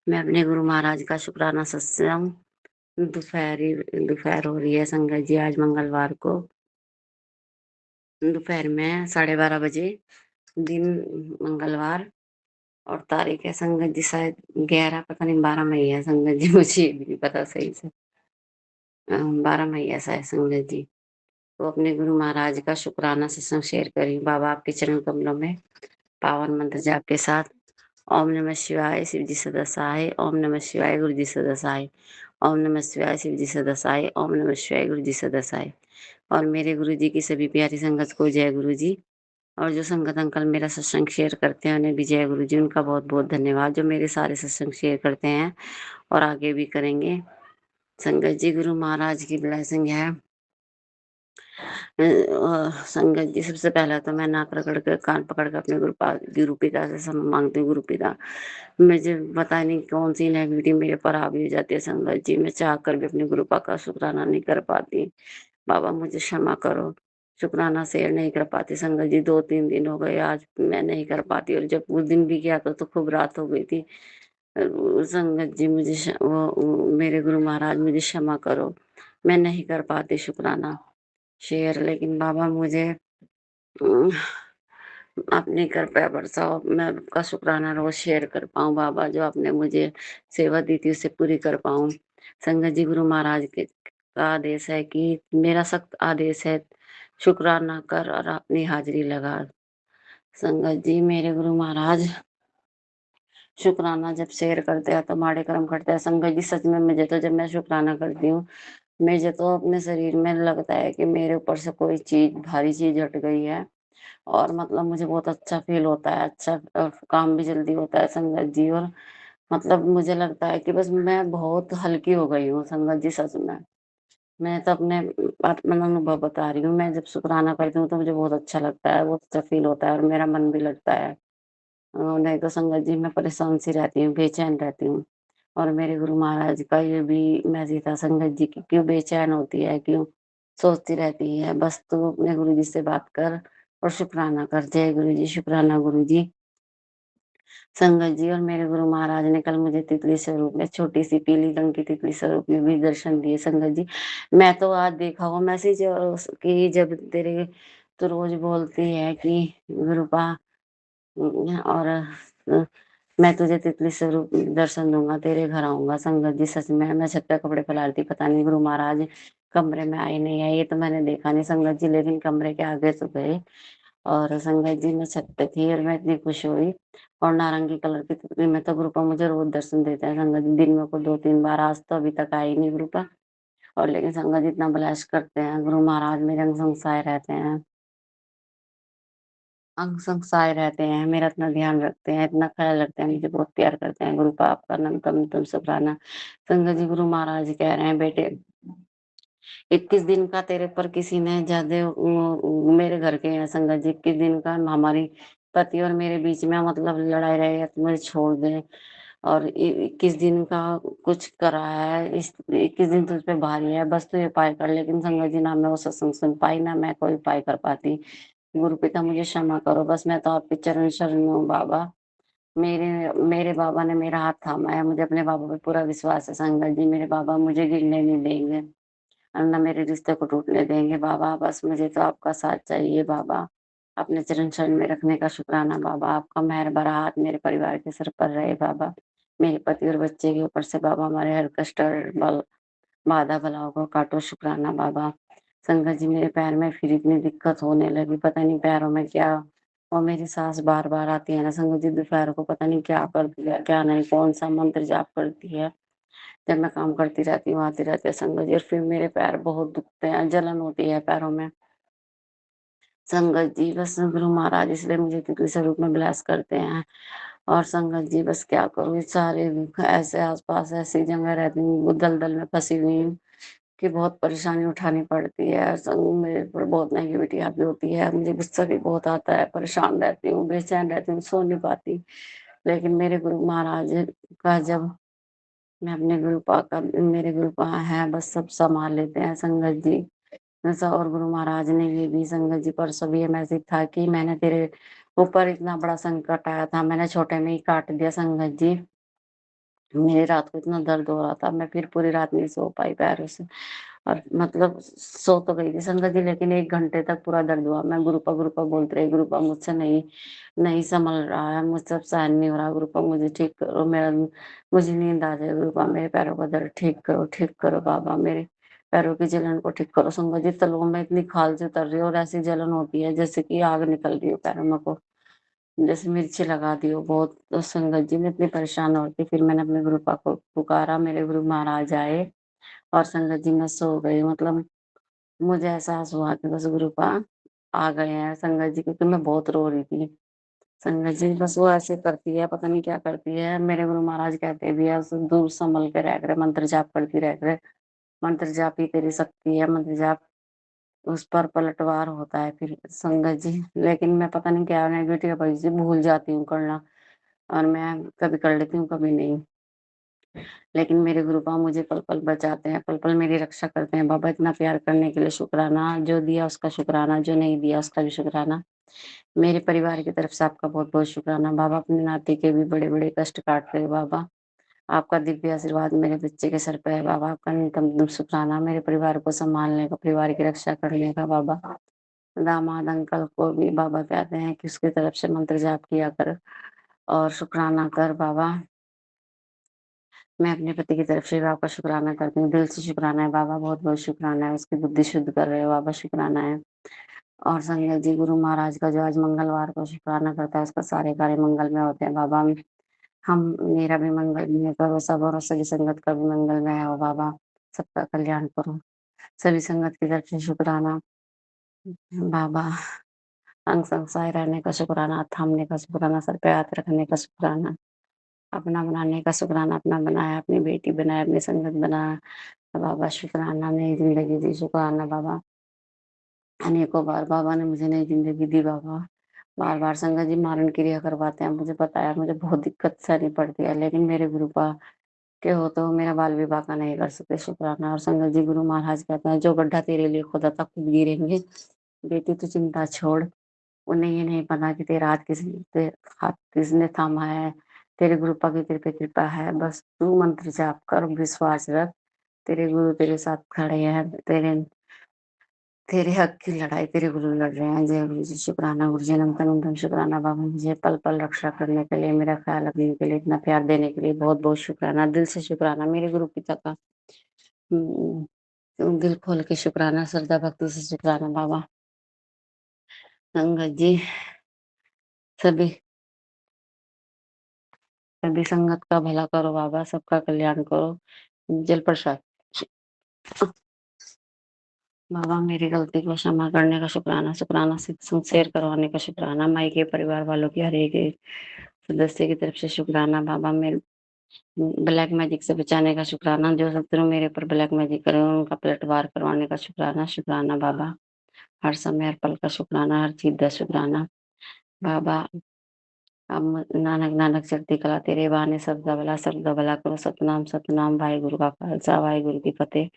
मैं अपने गुरु महाराज का शुक्राना सत्संग दोपहर हो रही है संगत जी, आज मंगलवार को दोपहर में 12:30 बजे, दिन मंगलवार, और तारीख है संगत जी शायद 11, पता नहीं 12 मई है संगत जी, मुझे ये भी नहीं पता सही से। 12 मई ऐसा है संगत जी। तो अपने गुरु महाराज का शुक्राना सत्संग शेयर करी बाबा आपके चरण कमलों में, पावन मंत्र जाप के साथ। ओम नमः शिवाय, शिव जी सदा सहाय। ओम नमः शिवाय, गुरु जी सदा सहाय। ओम नमः शिवाय, शिव जी सदा सहाय। ओम नमः शिवाय, गुरु जी सदा सहाय। और मेरे गुरु जी की सभी प्यारी संगत को जय गुरु जी। और जो संगत अंकल मेरा सत्संग शेयर करते हैं उन्हें भी जय गुरु जी। उनका बहुत बहुत धन्यवाद, जो मेरे सारे सत्संग शेयर करते हैं और आगे भी करेंगे। संगत जी, गुरु महाराज की ब्लेसिंग है। संगत जी, सबसे पहला तो मैं नाक रगड़ के कान पकड़ के अपने गुरु पिता से क्षमा मांगती हूँ। गुरु पिता, मुझे पता नहीं कौन सी नेगेटिविटी मेरे पर हावी हो जाती है संगत जी, मैं चाह कर भी अपने गुरु पा का शुक्राना नहीं कर पाती। बाबा मुझे क्षमा करो, शुक्राना शेयर नहीं कर पाती संगत जी। 2-3 दिन हो गए, आज मैं नहीं कर पाती, और जब उस दिन भी किया तो खूब रात हो गई थी। संगत जी, मुझे मेरे गुरु महाराज मुझे क्षमा करो, मैं नहीं कर पाती शुक्राना शेयर। लेकिन बाबा मुझे अम, अपनी कृपया बरसाओ, मैं आपका शुक्राना रोज शेयर कर पाऊँ बाबा, जो आपने मुझे सेवा दी थी उसे पूरी कर पाऊँ। संगत जी, गुरु महाराज के का आदेश है कि मेरा सख्त आदेश है, शुक्राना कर और अपनी हाजिरी लगा। संगत जी, मेरे गुरु महाराज शुक्राना जब शेयर करते हैं तो माड़े कर्म करते हैं संगत जी। सच में मुझे तो जब मैं शुक्राना करती हूँ, मुझे तो अपने शरीर में लगता है कि मेरे ऊपर से कोई चीज, भारी चीज हट गई है, और मतलब मुझे बहुत अच्छा फील होता है, अच्छा काम भी जल्दी होता है संगत जी। और मतलब मुझे लगता है कि बस मैं बहुत हल्की हो गई हूँ संगत जी, सच में। मैं तो अपने अपना अनुभव बता रही हूँ, मैं जब शुक्राना करती हूँ तो मुझे बहुत अच्छा लगता है, बहुत अच्छा फील होता है, और मेरा मन भी लगता है। नहीं तो संगत जी मैं परेशान सी रहती हूँ, बेचैन रहती हूँ। और मेरे गुरु महाराज का ये भी मैसेज था संगत जी की, क्यों बेचैन होती है, क्यों सोचती रहती है, बस तू अपने गुरु जी से बात कर और शुक्राना कर। जय गुरु जी, शुक्राना गुरु जी। संगत जी, और मेरे गुरु महाराज ने कल मुझे तितली स्वरूप में, छोटी सी पीली रंग की तितली स्वरूप में भी दर्शन दिए संगत जी। मैं तो आज देखा वो मैसेज कि जब तेरे, तो रोज बोलती है कि गुरुपा, और मैं तुझे तितली स्वरूप दर्शन दूंगा, तेरे घर आऊंगा। संगत जी, सच में मैं छत पे कपड़े फैला रही थी, पता नहीं गुरु महाराज कमरे में आए नहीं आए, ये तो मैंने देखा नहीं संगत जी, लेकिन कमरे के आगे तो गए। और संगत जी, मैं छत पे थी और मैं इतनी खुश हुई। और नारंगी कलर की तितली में तो गुरुपा मुझे रोज दर्शन देते हैं संगत जी, दिन में को 2-3 बार, आज तो अभी तक आई नहीं गुरुपा। और लेकिन संगत जी इतना ब्लेस करते हैं गुरु महाराज, मेरे अंग संग सहाय रहते हैं, अंग संग सहाय रहते हैं, मेरा इतना ध्यान रखते हैं, इतना ख्याल रखते हैं, मुझे बहुत प्यार करते हैं। गुरु का आपका नमतम तुम शुक्राना। संगत जी, गुरु महाराज कह रहे हैं बेटे, 21 दिन का तेरे पर किसी ने ज़्यादा मेरे घर के हैं संगत जी, 21 दिन का हमारी पति और मेरे बीच में मतलब लड़ाई रही है, तो मुझे छोड़ दे। और 21 दिन का कुछ करा है, इस 21 दिन तुझ पे भारी है, बस तू ये उपाय कर। लेकिन संगत जी, ना मैं वो सत्संग सुन पाई, ना मैं कोई उपाय कर पाती। गुरु पिता मुझे क्षमा करो, बस मैं तो आपके चरण शरण में हूँ बाबा। मेरे मेरे बाबा ने मेरा हाथ थामा है, मुझे अपने बाबा पे पूरा विश्वास है संगत जी। मेरे बाबा मुझे गिरने नहीं देंगे और ना मेरे रिश्ते को टूटने देंगे बाबा। बस मुझे तो आपका साथ चाहिए बाबा। अपने चरण शरण में रखने का शुक्राना बाबा। आपका मेहर भरा हाथ मेरे परिवार के सिर पर रहे बाबा। मेरे पति और बच्चे के ऊपर से बाबा हमारे हर कष्ट और बाधा बलाओं को काटो, शुक्राना बाबा। संगत जी, मेरे पैर में फिर इतनी दिक्कत होने लगी, पता नहीं पैरों में क्या। और मेरी सास बार-बार आती है ना संगत जी, दोपहर को पता नहीं क्या करती है, क्या नहीं, कौन-सा मंत्र जाप करती है। जब मैं काम करती रहती हूँ, आती रहती है संगत जी, और फिर मेरे पैर बहुत दुखते हैं, जलन होती है पैरों में। संगत जी, बस गुरु महाराज इसलिए मुझे किसी रूप में ब्लेस करते हैं। और संगत जी, बस क्या करूँ, ये सारे ऐसे आस-पास ऐसी जगह रहती हूँ, वो दलदल में फँसी हुई हूँ कि बहुत परेशानी उठानी पड़ती है। संग मेरे ऊपर बहुत नेगेटिविटी हावी होती है, मुझे गुस्सा भी बहुत आता है, परेशान रहती हूँ, बेचैन रहती हूँ, सो नहीं पाती। लेकिन मेरे गुरु महाराज का जब मैं अपने मेरे गुरु पा हैं, बस सब सँभाल लेते हैं संगत जी। ऐसा और गुरु महाराज ने ये भी संगत जी, परसों भी ये मैसेज था कि मैंने तेरे ऊपर इतना बड़ा संकट आया था, मैंने छोटे में ही काट दिया संगत जी। मेरी रात को इतना दर्द हो रहा था, मैं फिर पूरी रात नहीं सो पाई पैरों से। और मतलब सो तो गई थी संगत जी, लेकिन 1 घंटे तक पूरा दर्द हुआ। मैं गुरुपा बोलती रही, गुरुपा मुझसे नहीं नहीं सँभल रहा है, मुझसे अब सहन नहीं हो रहा, गुरुपा मुझे ठीक करो, मेरा मुझे नींद आ जाए, गुरुपा मेरे पैरों का दर्द ठीक करो बाबा, मेरे पैरों की जलन को ठीक करो। संगत जी, तलवों में इतनी खाल सी उतर रही है और ऐसी जलन होती है जैसे कि आग निकल रही हो पैरों में को। जैसे मिर्ची लगा दी हो बहुत। तो संगत जी, मैं इतनी परेशान हो रही थी, फिर मैंने अपने गुरुपा को पुकारा, मेरे गुरु महाराज आए और संगत जी मैं सो गई। मतलब मुझे एहसास हुआ कि बस गुरुपा आ गए हैं संगत जी, क्योंकि मैं बहुत रो रही थी। संगत जी, बस वो ऐसे करती है, पता नहीं क्या करती है। मेरे गुरु महाराज कहते भी है, "उसे दूर संभल के रह करे, मंत्र जाप करती रह करे। मंत्र जाप ही तेरी शक्ति है, मंत्र जाप उस पर पलटवार होता है फिर संगत जी।" लेकिन मैं पता नहीं क्या नेगेटिव वजह से भूल जाती हूँ करना, और मैं कभी कर लेती हूँ, कभी नहीं। लेकिन मेरे गुरुपा मुझे पल-पल बचाते हैं, पल-पल मेरी रक्षा करते हैं। बाबा, इतना प्यार करने के लिए शुक्राना, जो दिया उसका शुक्राना, जो नहीं दिया उसका भी शुक्राना। मेरे परिवार की तरफ से आपका बहुत-बहुत शुक्राना। बाबा, अपने नाती के भी बड़े-बड़े कष्ट काटते हैं बाबा। आपका दिव्य आशीर्वाद मेरे बच्चे के सर पे है बाबा। आपका नितम शुक्राना मेरे परिवार को सँभालने का, परिवार की रक्षा करने का बाबा। दामाद अंकल को भी बाबा कहते हैं कि उसकी तरफ से मंत्र जाप किया कर और शुक्राना कर बाबा। मैं अपने पति की तरफ से भी आपका शुक्राना करती हूँ, दिल से शुक्राना है बाबा, बहुत-बहुत शुक्राना है, उसकी बुद्धि शुद्ध कर रहे हो बाबा, शुक्राना है। और संजय जी, गुरु महाराज का जो आज मंगलवार को शुक्राना करता है, उसका सारे कार्य मंगलमय होते हैं बाबा। हम मेरा भी मंगलमय करो, सब और सभी संगत का भी मंगलमय हो बाबा, सबका कल्याण करो। सभी संगत की तरफ से शुक्राना बाबा, अंग संग सहाय रहने का शुक्राना, हाथ थामने का शुक्राना, सर पे हाथ रखने का शुक्राना, अपना बनाने का शुक्राना, अपना बनाया, अपनी बेटी बनाया, अपनी संगत बनाया। बाबा शुक्राना, नई ज़िंदगी दी, शुक्राना बाबा। अनेकों बार बाबा ने मुझे नई ज़िंदगी दी बाबा। बार-बार संगत जी मारण क्रिया करवाते हैं, मुझे पता है, मुझे बहुत दिक्कत सहनी पड़ती है, लेकिन मेरे गुरुपा के हो तो मेरा बाल विवाह का नहीं कर सकते, शुक्राना। और संगत जी, गुरु महाराज कहते हैं, जो गड्ढा तेरे लिए खोदा था खुद गिरेंगे। बेटी तू चिंता छोड़, उन्हें ये नहीं पता कि हाथ किसने थामा है। तेरे गुरुपा की कृपा है, बस तू मंत्र जाप कर, विश्वास रख, तेरे गुरु तेरे साथ खड़े हैं, तेरे हक की लड़ाई तेरे गुरु लड़ रहे हैं। जय गुरु जी, शुक्राना गुरु जी, अनंत अनंत शुक्राना बाबा, मुझे पल-पल रक्षा करने के लिए, मेरा ख्याल रखने के लिए, इतना प्यार देने के लिए बहुत-बहुत शुक्राना, दिल से शुक्राना मेरे गुरु पिता का। दिल खोल के शुक्राना, श्रद्धा भक्ति से शुक्राना बाबा। संगत जी, सभी सभी संगत का भला करो बाबा, सबका कल्याण करो। जल प्रसाद बाबा, मेरी गलती को क्षमा करने का शुक्राना, शुक्राना सत्संग शेयर करवाने का शुक्राना, माई के परिवार वालों की हर एक सदस्य की तरफ से शुक्राना बाबा। ब्लैक मैजिक से बचाने का शुक्राना, जो शत्रु मेरे ऊपर ब्लैक मैजिक करे उनका पलटवार करवाने का शुक्राना, शुक्राना बाबा। हर समय हर पल का शुक्राना, हर चीज़ दा शुक्राना। बाबा नानक नानक चढ़ती कला तेरे बहाने सब दा भला करो। सतनाम सतनाम, वाहेगुरु का खालसा वाहेगुरु की फतेह।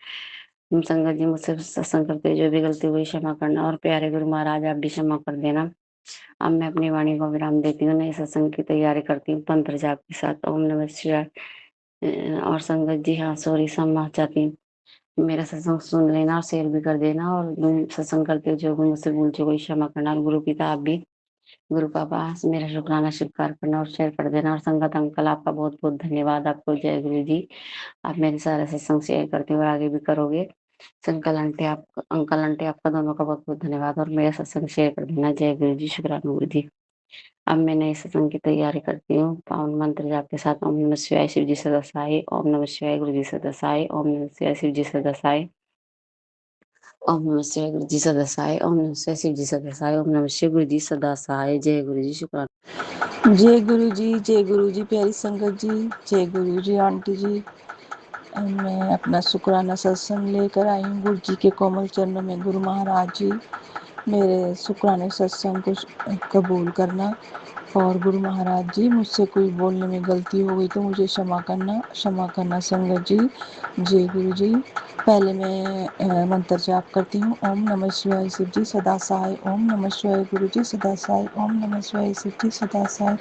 संगत जी, मुझसे सत्संग करते हुए जो भी गलती हुई क्षमा करना, और प्यारे गुरु महाराज आप भी क्षमा कर देना। अब मैं अपनी वाणी को विराम देती हूँ, नए सत्संग की तैयारी करती हूँ मंत्र जाप के साथ। ओम नमः शिवाय। और संगत जी, हाँ सॉरी, क्षमा चाहती हूँ। मेरा सत्संग सुन लेना और शेयर भी कर देना, और सत्संग करते हुए जो भी मुझसे भूल चूक हुई क्षमा करना। और गुरु पिता आप भी, गुरु पापा, मेरा शुक्राना स्वीकार करना और शेयर कर देना। और संगत अंकल, आपका बहुत बहुत धन्यवाद। आपको जय गुरु जी। आप मेरे सारे सत्संग शेयर करते हो और आगे भी करोगे। अंकल आंटी, आपका दोनों का बहुत बहुत धन्यवाद, और मेरा सत्संग शेयर कर देना। जय गुरु जी, शुक्राना गुरु जी। अब मैं नए सत्संग की तैयारी करती हूँ पावन मंत्र जाप के साथ। ओम नमः शिवाय, शिव जी सदा सहाय। ओम नमः शिवाय, गुरु जी सदा सहाय। ओम नमः शिवाय, शिव जी सदा सहाय। ओम नमः शिवाय, गुरु जी सदा सहाय। ओम नमः शिवाय, शिव जी सदा सहाय। ओम नमः शिवाय, गुरु जी सदा सहाय। जय गुरु जी, शुक्राना। जय गुरु जी, प्यारी संगत जी, जय गुरु जी, आंटी जी। मैं अपना शुक्राना सत्संग लेकर आई हूँ गुरु जी के कोमल चरणों में। गुरु महाराज जी, मेरे शुक्राने सत्संग को कबूल करना। और गुरु महाराज जी, मुझसे कोई बोलने में गलती हो गई तो मुझे क्षमा करना संगत जी। जय गुरु जी। पहले मैं मंत्र जाप करती हूँ। ओम नमः शिवाय, शिव जी सदा सहाय। ओम नमः शिवाय, गुरु जी सदा सहाय। ओम नमः शिवाय, शिव जी सदा सहाय।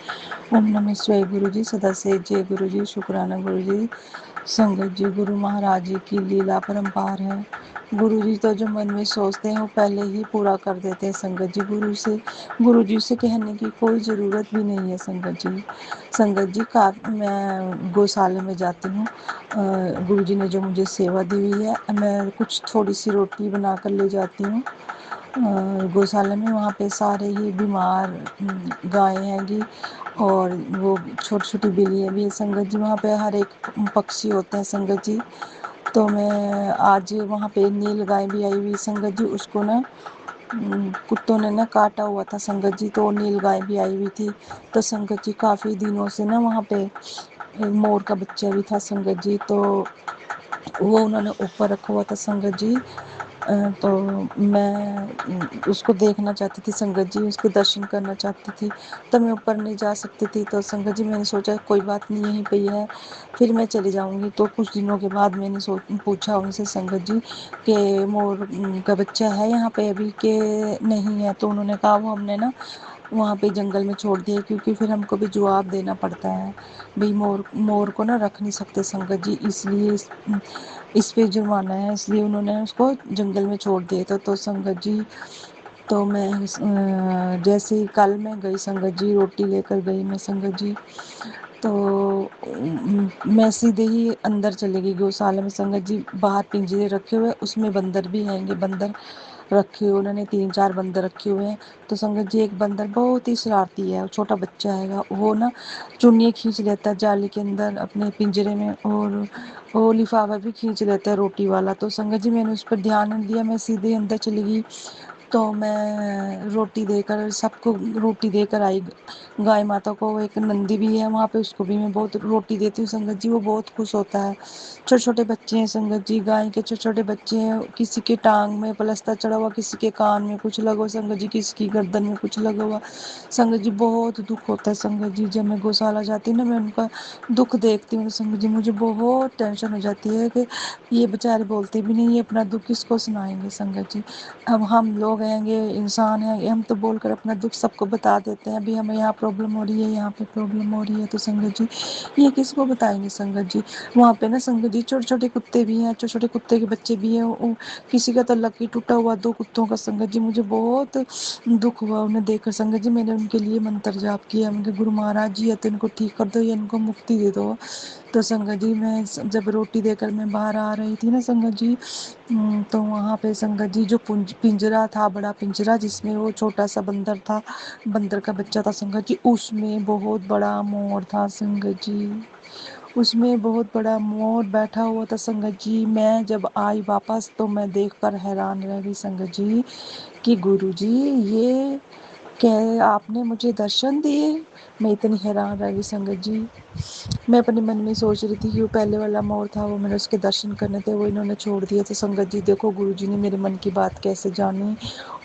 ओम नमः शिवाय, गुरु जी सदा से। जय गुरु जी, शुक्राना गुरु जी। संगत जी, गुरु महाराज जी की लीला परम्पार है। गुरु जी तो जो मन में सोचते हैं वो पहले ही पूरा कर देते हैं संगत जी। गुरु जी से कहने की कोई ज़रूरत भी नहीं है संगत जी। संगत जी का मैं गौशाले में जाती हूँ। गुरु जी ने जो मुझे सेवा दी हुई है, मैं कुछ थोड़ी सी रोटी बना कर ले जाती हूँ गौशाला में। वहाँ पे सारे ही बीमार गायें हैंगी, और वो छोटी छोटी बिल्लियाँ भी है संगत जी। वहाँ पे हर एक पक्षी होते हैं संगत जी। तो मैं आज वहाँ पे नील गाय भी आई हुई संगत जी। उसको ना कुत्तों ने ना काटा हुआ था संगत जी, तो नील गाय भी आई हुई थी। तो संगत जी काफ़ी दिनों से ना वहाँ पे मोर का बच्चा भी था संगत जी, तो वो उन्होंने ऊपर रखा हुआ था संगत जी। तो मैं उसको देखना चाहती थी संगत जी, उसके दर्शन करना चाहती थी। तो मैं ऊपर नहीं जा सकती थी, तो संगत जी मैंने सोचा कोई बात नहीं, यहीं पे ही है, फिर मैं चली जाऊंगी। तो कुछ दिनों के बाद मैंने पूछा उनसे संगत जी कि मोर का बच्चा है यहाँ पे अभी के नहीं है। तो उन्होंने कहा वो हमने ना वहाँ पे जंगल में छोड़ दिया, क्योंकि फिर हमको भी जवाब देना पड़ता है भाई। मोर को ना रख नहीं सकते संगत जी, इसलिए इस पे जुर्माना है, इसलिए उन्होंने उसको जंगल में छोड़ दिया था। तो संगत जी, तो मैं जैसे ही कल मैं गई संगत जी, रोटी लेकर गई मैं संगत जी, तो मैं सीधे ही अंदर चली गई गौशाला में संगत जी। बाहर पिंजरे रखे हुए, उसमें बंदर भी हैंगे, बंदर रखे हुए उन्होंने 3-4 बंदर रखे हुए हैं। तो संगत जी, एक बंदर बहुत ही शरारती है, छोटा बच्चा हैगा, वो ना चुन्नी खींच लेता है जाली के अंदर अपने पिंजरे में, और वो लिफाफा भी खींच लेता है रोटी वाला। तो संगत जी, मैंने उस पर ध्यान नहीं दिया, मैं सीधे अंदर चली गई। तो मैं रोटी देकर सबको रोटी देकर आई। गाय माता को एक नंदी भी है वहाँ पे, उसको भी मैं बहुत रोटी देती हूँ संगत जी। वो बहुत खुश होता है। छोटे छोटे बच्चे हैं संगत जी, गाय के छोटे छोटे बच्चे हैं। किसी के टांग में पलस्तर चढ़ा हुआ, किसी के कान में कुछ लगा हुआ संगत जी, किसी की गर्दन में कुछ लगा हुआ संगत जी। बहुत दुख होता है संगत जी। जब मैं गौशाला जाती हूँ ना, मैं उनका दुख देखती हूँ संगत जी, मुझे बहुत टेंशन हो जाती है कि ये बेचारे बोलते भी नहीं, ये अपना दुख किसको सुनाएंगे संगत जी। अब हम लोग हैंगे, इंसान हैं, हम तो बोलकर अपना दुख सबको बता देते हैं, अभी हमें यहाँ प्रॉब्लम हो रही है, यहाँ पे प्रॉब्लम हो रही है। तो संगत जी, ये किसको बताएंगे संगत जी। वहाँ पे ना संगत जी छोटे छोटे कुत्ते भी हैं, छोटे छोटे कुत्ते के बच्चे भी हैं। किसी का तो लकी टूटा हुआ 2 कुत्तों का संगत जी। मुझे बहुत दुख हुआ उन्हें देखकर संगत जी। मैंने उनके लिए मंत्र जाप किया, उनके गुरु महाराज जी या तो इनको ठीक कर दो या इनको मुक्ति दे दो। तो संगत जी, मैं जब रोटी देकर मैं बाहर आ रही थी ना संगत जी, तो वहाँ पे संगत जी जो पिंजरा था, बड़ा पिंजरा जिसमें वो छोटा सा बंदर था, बंदर का बच्चा था संगत जी, उसमें बहुत बड़ा मोर था संगत जी। उसमें बहुत बड़ा मोर बैठा हुआ था संगत जी। मैं जब आई वापस तो मैं देखकर हैरान रह गई संगत जी कि गुरु जी, ये क्या आपने मुझे दर्शन दिए। मैं इतनी हैरान रह गई संगत जी। मैं अपने मन में सोच रही थी कि वो पहले वाला मोर था, वो मैंने उसके दर्शन करने थे, वो इन्होंने छोड़ दिए थे। संगत जी देखो गुरुजी ने मेरे मन की बात कैसे जानी।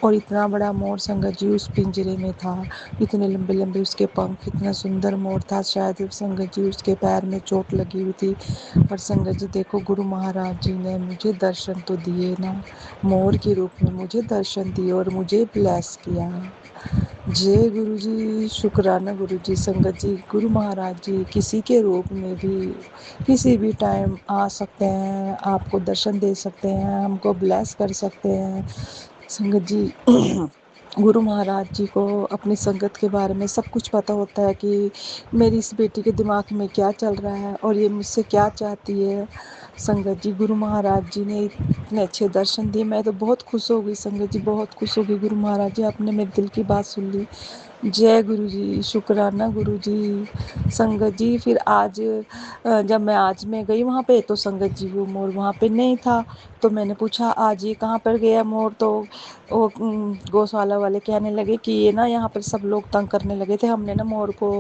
और इतना बड़ा मोर संगत जी उस पिंजरे में था, इतने लंबे लंबे उसके पंख, इतना सुंदर मोर था। शायद संगत जी उसके पैर में चोट लगी हुई थी, पर संगत जी देखो गुरु महाराज जी ने मुझे दर्शन तो दिए ना, मोर के रूप में मुझे दर्शन दिए और मुझे ब्लेस किया। जय गुरु जी, शुक्राना गुरु जी। संगत जी गुरु महाराज जी किसी के रूप में भी किसी भी टाइम आ सकते हैं, आपको दर्शन दे सकते हैं, हमको ब्लेस कर सकते हैं। संगत जी गुरु महाराज जी को अपनी संगत के बारे में सब कुछ पता होता है कि मेरी इस बेटी के दिमाग में क्या चल रहा है और ये मुझसे क्या चाहती है। संगत जी गुरु महाराज जी ने इतने अच्छे दर्शन दिए, मैं तो बहुत खुश हो गई। संगत जी बहुत खुश हो गई। गुरु महाराज जी आपने मेरे दिल की बात सुन ली। जय गुरु जी, शुक्राना गुरु जी। संगत जी फिर आज जब मैं गई वहाँ पे तो संगत जी वो मोर वहाँ पे नहीं था। तो मैंने पूछा आज ये कहाँ पर गया मोर, तो वो गौशाला वाले कहने लगे कि ये ना यहाँ पर सब लोग तंग करने लगे थे, हमने ना मोर को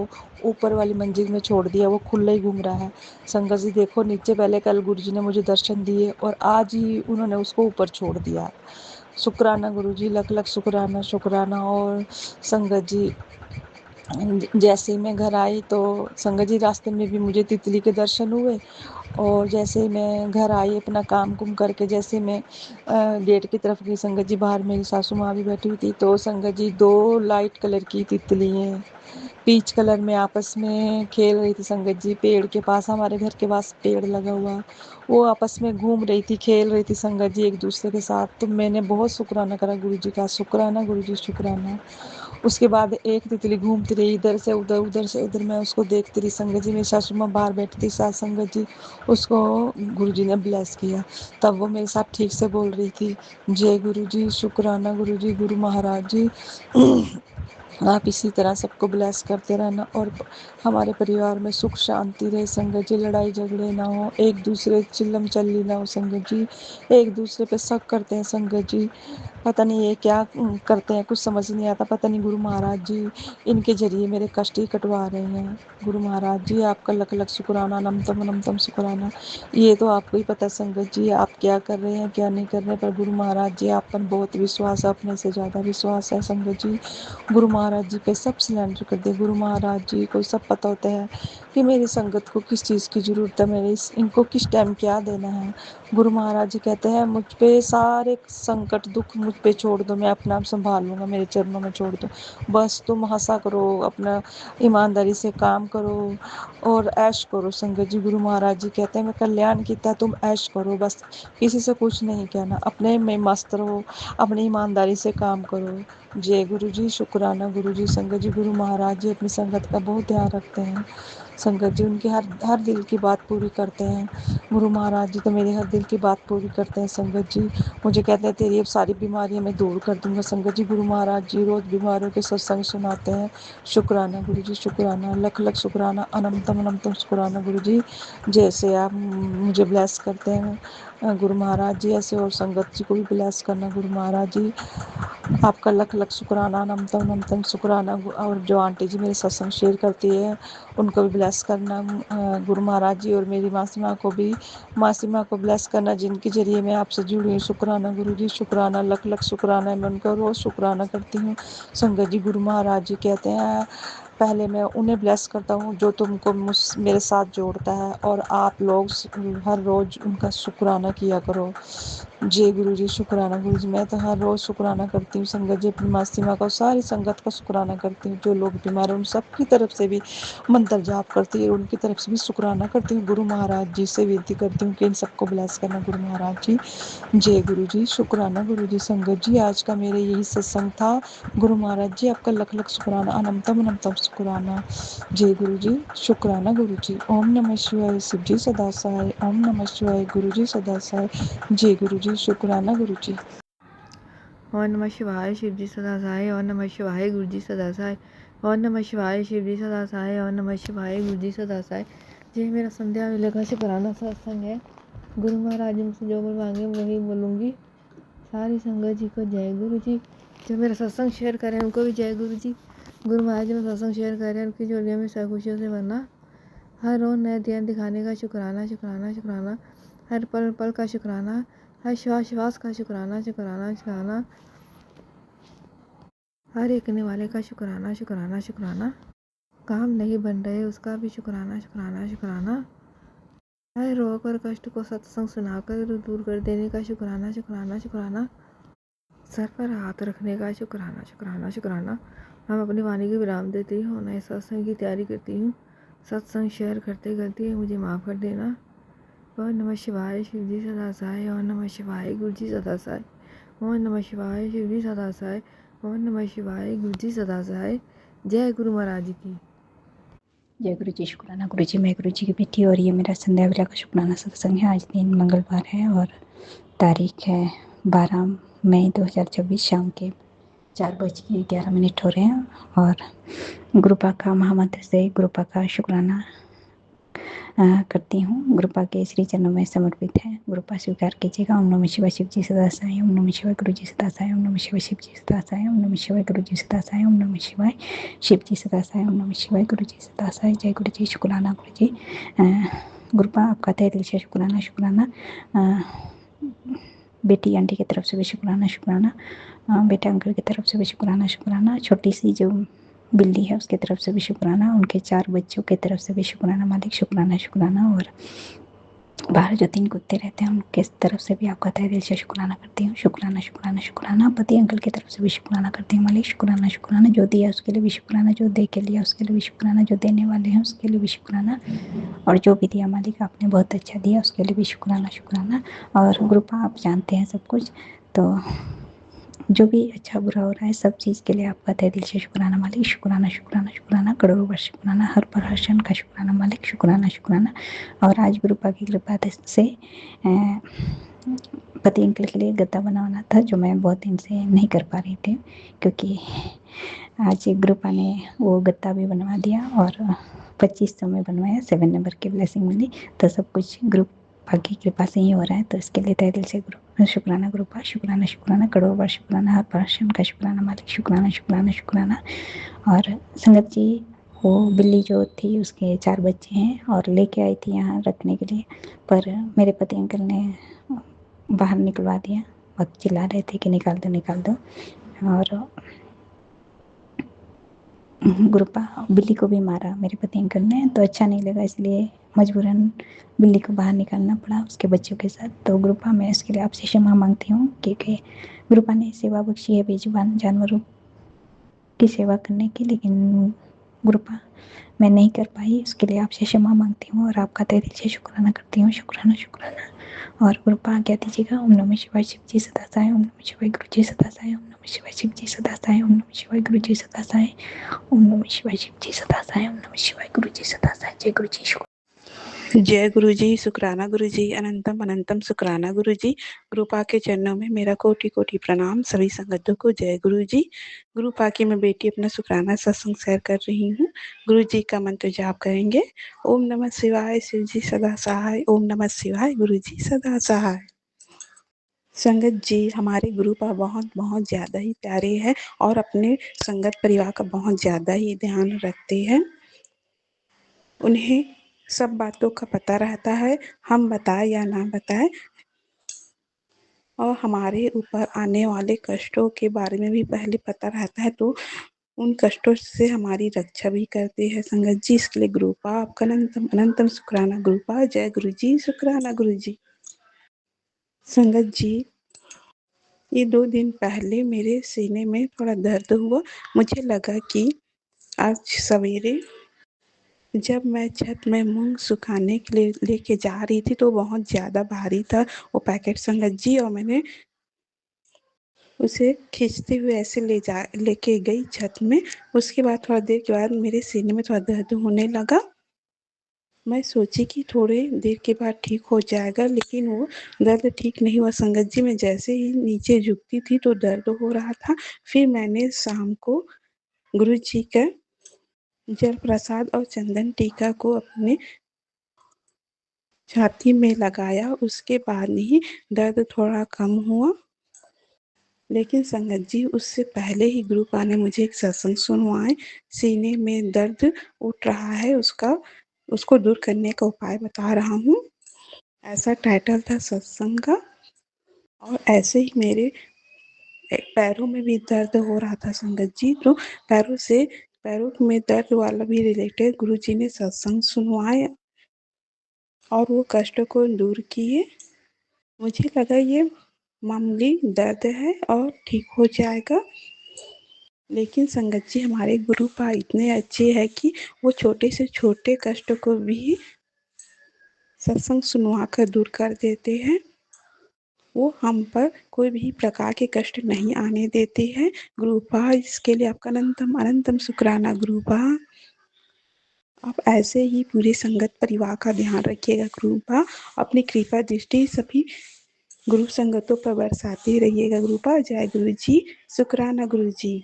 ऊपर वाली मंजिल में छोड़ दिया, वो खुला ही घूम रहा है। संगत जी देखो नीचे पहले कल गुरु जी ने मुझे दर्शन दिए और आज ही उन्होंने उसको ऊपर छोड़ दिया। शुक्राना गुरु जी, लख लख शुक्राना शुक्राना। और संगत जी जैसे ही मैं घर आई तो संगत जी रास्ते में भी मुझे तितली के दर्शन हुए। और जैसे ही मैं घर आई अपना काम कुम करके, जैसे मैं गेट की तरफ गई, संगत जी बाहर मेरी सासू माँ भी बैठी हुई थी। तो संगत जी 2 लाइट कलर की तितलियाँ पीच कलर में आपस में खेल रही थी। संगत जी पेड़ के पास, हमारे घर के पास पेड़ लगा हुआ, वो आपस में घूम रही थी, खेल रही थी संगत जी एक दूसरे के साथ। तो मैंने बहुत शुक्राना करा गुरु जी का, शुक्राना गुरु जी शुक्राना। उसके बाद एक तितली घूमती रही इधर से उधर, उधर से उधर, मैं उसको देखती रही। संगत जी मेरी सासू माँ बाहर बैठी थी साथ, संगत जी उसको गुरु जी ने ब्लेस किया। तब वो मेरे साथ ठीक से बोल रही थी। जय गुरु जी, शुक्राना गुरु जी, गुरु महाराज जी आप इसी तरह सबको ब्लेस करते रहना और हमारे परिवार में सुख शांति रहे। संगत जी लड़ाई झगड़े ना हो, एक दूसरे चिल्लम चल्ली ना हो। संगत जी एक दूसरे पे शक करते हैं संगत जी, पता नहीं ये क्या करते हैं, कुछ समझ नहीं आता। पता नहीं गुरु महाराज जी इनके जरिए मेरे कष्ट ही कटवा रहे हैं। गुरु महाराज जी आपका लख लख शुक्राना, अनंतम शुक्राना। ये तो आपको ही पता संगत जी आप क्या कर रहे हैं क्या नहीं कर रहे हैं, पर गुरु महाराज जी आप पर बहुत विश्वास है, अपने से ज़्यादा विश्वास है। संगत जी गुरु महाराज जी पे सब सिलेंडर कर दे। गुरु महाराज जी को सब पता होता है कि मेरी संगत को किस चीज़ की ज़रूरत है, मेरे इनको किस टाइम क्या देना है। गुरु महाराज जी कहते हैं मुझ पे सारे संकट दुख मुझ पे छोड़ दो, मैं अपना आप संभाल लूँगा, मेरे चरणों में छोड़ दो, बस तुम हंसा करो, अपना ईमानदारी से काम करो और ऐश करो। संगत जी गुरु महाराज जी कहते हैं मैं कल्याण किया, तुम ऐश करो, बस किसी से कुछ नहीं कहना, अपने में मस्त रहो, अपनी ईमानदारी से काम करो। जय गुरु जी, शुक्राना गुरु जी। संगत जी गुरु महाराज जी अपनी संगत का बहुत ध्यान रखते हैं। संगत जी उनके हर दिल की बात पूरी करते हैं। गुरु महाराज जी तो मेरे हर दिल की बात पूरी करते हैं। संगत जी मुझे कहते हैं तेरी अब सारी बीमारियां मैं दूर कर दूंगा। संगत जी गुरु महाराज जी रोज बीमारियों के सत्संग सुनाते हैं। शुक्राना गुरु जी, शुक्राना, लख लख शुक्राना, अनंतम अनंतम शुक्राना गुरु जी। जैसे आप मुझे ब्लेस करते हैं गुरु महाराज जी, ऐसे और संगत जी को भी ब्लेस करना गुरु महाराज जी। आपका लख लख शुक्राना, अनंतम अनंतम शुक्राना। और जो आंटी जी मेरे सत्संग शेयर करती है उनको भी ब्लेस करना गुरु महाराज जी, और मेरी मासी माँ को ब्लेस करना जिनके जरिए मैं आपसे जुड़ी हूँ। शुक्राना गुरु जी, शुक्राना, लख लख शुक्राना। मैं उनका रोज़ शुक्राना करती हूँ। संगत जी गुरु महाराज जी कहते हैं पहले मैं उन्हें ब्लेस करता हूँ जो तुमको मेरे साथ जोड़ता है, और आप लोग हर रोज़ उनका शुक्राना किया करो। जय गुरु जी, शुक्राना गुरु जी। मैं तो हर रोज़ शुक्राना करती हूँ संगत जी, अपनी मासी माँ का, सारी संगत का शुक्राना करती हूँ। जो लोग बीमार हैं उन सब की तरफ से भी मंत्र जाप करती है, उनकी तरफ से भी शुक्राना करती हूँ। गुरु महाराज जी से विनती करती हूँ कि इन सबको ब्लेस करना गुरु महाराज जी। जय गुरु जी, शुक्राना गुरु जी। संगत जी आज का मेरे यही सत्संग था। गुरु महाराज जी आपका लख लख शुक्राना, अनंतम अनंतम शुक्राना। जय गुरु जी, शुक्राना गुरु जी। ओम नमः शिवाय, शिव जी सदा सहाय। ओम नमः शिवाय, गुरु जी सदा सहाय। जय गुरु जी, शुक्राना गुरु जी। ओम नमः शिवाय, शिव जी सदा सहाय। ओम नमः शिवाय, गुरु जी सदा सहाय। ओम नमः शिवाय, शिव जी सदा सहाय। ओम नमः शिवाय, गुरु जी सदा सहाय। ये मेरा संध्या वेले का शुक्राना सत्संग है। गुरु महाराज जी मुझसे जो बोलवाएंगे वही बोलूँगी। सारी संगत जी को जय गुरु जी। जो मेरा सत्संग शेयर कर रहे हैं उनको भी जय गुरु जी। गुरु महाराज जी में सत्संग शेयर कर रहे हैं, उनकी जोड़ियों में सब खुशियों से भरना। हर रोज़ नए दिन दिखाने का शुक्राना शुक्राना शुक्राना, हर पल पल का शुक्राना, हर श्वास श्वास का शुक्राना शुक्राना शुक्राना, हर एक करने वाले का शुक्राना शुक्राना शुक्राना, काम नहीं बन रहे उसका भी शुक्राना शुक्राना शुक्राना, हर रोग और कष्ट को सत्संग सुनाकर दूर कर देने का शुक्राना शुक्राना शुक्राना, सर पर हाथ रखने का शुक्राना शुक्राना शुक्राना। हम अपनी वाणी को विराम देती हूँ, नए सत्संग की तैयारी करती हूँ। सत्संग शेयर करते करते मुझे माफ़ कर देना। ओम नमः शिवाय, शिव जी सदा सहाय। ओम नमः शिवाय, गुरु जी सदा सहाय। ओम नमः शिवाय, शिव जी सदा सहाय। ओम नमः शिवाय, गुरु जी सदा सहाय। जय गुरु महाराज जी की। जय गुरु जी। शुक्राना गुरु जी। मैं गुरु जी की बेटी और ये मेरा संध्या वेला का शुक्राना सत्संग है। आज दिन मंगलवार है और तारीख है 12 मई 2024 शाम के 4:11 हो रहे हैं। और गुरुपा का महामंत्र से गुरुपा का शुक्राना करती हूँ। गुरुपा के श्री चरणों में समर्पित है। गुरुपा स्वीकार कीजिएगा। ओम नमः शिवाय, शिव जी सदा सहाय। ओम नमः शिवाय, गुरु जी सदा सहाय। ओम नमः शिवाय, शिव जी सदा सहाय। ओम नमः शिवाय, गुरु जी सदा सहाय। ओम नमः शिवाय, शिव जी सदा सहाय। ओम नमः शिवाय, गुरु जी सदा सहाय। जय गुरु जी। शुक्राना गुरु जी। गुरुपा आपका तहे दिल से शुक्राना शुक्राना। बेटी आंटी की तरफ से भी शुक्राना शुक्राना। बेटा अंकल की तरफ से भी शुक्राना शुक्राना। छोटी सी जो बिल्ली है उसकी तरफ से भी शुक्राना। उनके 4 बच्चों की तरफ से भी शुक्राना मालिक, शुक्राना शुक्राना। और बाहर जो 3 कुत्ते रहते हैं उनके तरफ से भी आपका तहे दिल से शुक्राना करती हूँ। शुक्राना शुक्राना शुक्राना। पति अंकल की तरफ से भी शुक्राना करती हूँ मालिक, शुक्राना शुक्राना। जो दिया उसके लिए भी शुक्राना, जो दे के लिया उसके लिए भी शुक्राना, जो देने वाले हैं उसके लिए भी शुक्राना, और जो भी दिया मालिक आपने बहुत अच्छा दिया उसके लिए भी शुक्राना शुक्राना। और ग्रुपा आप जानते हैं सब कुछ, तो जो भी अच्छा बुरा हो रहा है सब चीज़ के लिए आपका तहे दिल से शुक्राना मालिक, शुक्राना शुक्राना शुक्राना। करोड़ों बार शुक्राना। हर पल हर क्षण का शुक्राना मालिक, शुक्राना शुक्राना। और आज गुरुपा की कृपा से पति अंकल के लिए गद्दा बनाना था जो मैं बहुत दिन से नहीं कर पा रही थी, क्योंकि आज ग्रुपा ने वो गद्दा भी बनवा दिया और 2500 में बनवाया। 7 नंबर की ब्लेसिंग मिली। तो सब कुछ ग्रुप की कृपा से ही हो रहा है। तो इसके लिए तहे दिल से शुक्राना ग्रुपा, शुक्राना शुक्राना। करोड़ों बार शुक्राना। हर पर्सन का शुक्राना मालिक, शुक्राना शुक्राना शुक्राना। और संगत जी, वो बिल्ली जो थी उसके 4 बच्चे हैं और लेके आई थी यहाँ रखने के लिए, पर मेरे पति अंकल ने बाहर निकलवा दिया। बहुत चिल्ला रहे थे कि निकाल दो निकाल दो। और गुरुपा बिल्ली को भी मारा मेरे पति अंकल ने, तो अच्छा नहीं लगा, इसलिए मजबूरन बिल्ली को बाहर निकालना पड़ा उसके बच्चों के साथ। तो गुरुपा मैं इसके लिए आपसे क्षमा मांगती हूँ, क्योंकि गुरुपा ने सेवा बख्शी है बेजुबान जानवरों की सेवा करने की, लेकिन गुरुपा मैं नहीं कर पाई। उसके लिए आपसे क्षमा मांगती हूँ और आपका तहे दिल से शुक्राना करती हूँ। शुक्राना शुक्राना। और गुरुपा आज्ञा दीजिएगा। ओम नमः शिवाय, शिव जी सदा सहाय। ओम नमः शिवाय, गुरु जी सदा सहाय। ओम नमः शिवाय, शिव जी सदा सहाय। ओम नमः शिवाय, गुरु जी सदा सहाय। ओम नमः शिवाय, शिव जी सदा सहाय। ओम नमः शिवाय, गुरु जी सदा सहाय। जय गुरु जी। जय गुरु जी। शुक्राना गुरु जी। अनंतम अनंतम शुक्राना गुरु जी। गुरुपा के चरणों में मेरा कोटि कोटि प्रणाम। सभी संगतों को जय गुरु जी। गुरुपा की मैं बेटी अपना शुक्राना सत्संग शेयर कर रही हूँ। गुरु जी का मंत्र जाप करेंगे। ओम नमः शिवाय, शिव जी सदा सहाय। ओम नमः शिवाय, गुरु जी सदा सहाय। संगत जी, हमारे गुरुपा बहुत बहुत ज़्यादा ही प्यारे हैं और अपने संगत परिवार का बहुत ज़्यादा ही ध्यान रखते हैं। उन्हें सब बातों का पता रहता है, हम बताए या ना बताए, और हमारे ऊपर आने वाले कष्टों के बारे में भी पहले पता रहता है, तो उन कष्टों से हमारी रक्षा भी करते हैं। संगत जी, इसके लिए गुरुपा आपका अनंतम अनंतम शुक्राना गुरुपा। जय गुरु जी। शुक्राना गुरु जी। संगत जी, ये 2 दिन पहले मेरे सीने में थोड़ा दर्द हुआ। मुझे लगा कि आज सवेरे जब मैं छत में मूंग सुखाने के लिए लेके जा रही थी तो बहुत ज़्यादा भारी था वो पैकेट संगत जी, और मैंने उसे खींचते हुए ऐसे लेके गई छत में। उसके बाद थोड़ा देर के बाद मेरे सीने में थोड़ा दर्द होने लगा। मैं सोची कि थोड़े देर के बाद ठीक हो जाएगा, लेकिन वो दर्द ठीक नहीं हुआ संगत जी। मैं जैसे ही नीचे झुकती थी तो दर्द हो रहा था। फिर मैंने शाम को गुरु जी का जल प्रसाद और चंदन टीका को अपने छाती में लगाया। उसके बाद ही दर्द थोड़ा कम हुआ। लेकिन संगत जी, उससे पहले ही गुरुपा ने मुझे एक सत्संग सुनवाए। सीने में दर्द उठ रहा है उसका उसको दूर करने का उपाय बता रहा हूँ। ऐसा टाइटल था सत्संग का। और ऐसे ही मेरे पैरों में भी दर्द हो रहा था संगत जी, तो पैरों में दर्द वाला भी रिलेटेड गुरुजी ने सत्संग सुनवाए और वो कष्ट को दूर किए। मुझे लगा ये मामूली दर्द है और ठीक हो जाएगा, लेकिन संगत जी हमारे गुरुपा इतने अच्छे हैं कि वो छोटे से छोटे कष्ट को भी सत्संग सुनवा कर दूर कर देते हैं। वो हम पर कोई भी प्रकार के कष्ट नहीं आने देते हैं। गुरुपा इसके लिए आपका अनंतम अनंतम शुक्राना गुरुपा। आप ऐसे ही पूरे संगत परिवार का ध्यान रखिएगा गुरुपा। अपनी कृपा दृष्टि सभी गुरु संगतों पर बरसाते रहिएगा गुरुपा। जय गुरु जी, शुक्राना गुरु जी।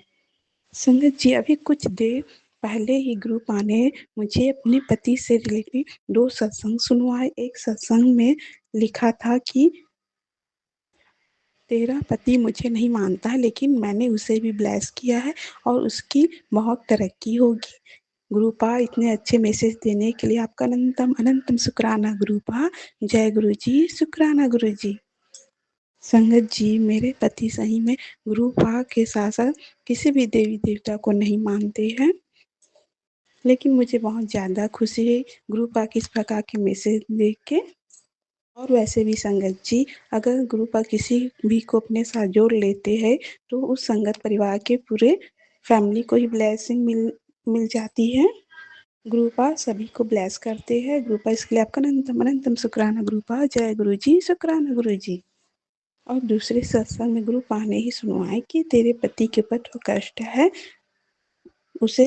संगत जी अभी कुछ देर पहले ही गुरुपा ने मुझे अपने पति से रिलेटेड 2 सत्संग सुनवाए। एक सत्संग में लिखा था कि तेरा पति मुझे नहीं मानता है, लेकिन मैंने उसे भी ब्लेस किया है और उसकी बहुत तरक्की होगी। गुरुपा इतने अच्छे मैसेज देने के लिए आपका अनंतम अनंतम शुक्राना गुरुपा। जय गुरु जी, शुक्राना गुरु जी। संगत जी मेरे पति सही में गुरुपा के साथ साथ किसी भी देवी देवता को नहीं मानते हैं, लेकिन मुझे बहुत ज़्यादा खुशी है गुरुपा के इस प्रकार के मैसेज देख के। और वैसे भी संगत जी अगर गुरुपा किसी भी को अपने साथ जोड़ लेते हैं तो उस संगत परिवार के पूरे फैमिली को ही ब्लेसिंग मिल जाती है। गुरुपा सभी को ब्लेस करते हैं। गुरुपा इसके लिए आपका अनंतम अनंतम शुक्राना गुरुपा। जय गुरु जी, शुक्राना गुरु जी। और दूसरे सत्संग में गुरुपा ने ही सुनवाए कि तेरे पति के ऊपर जो कष्ट है उसे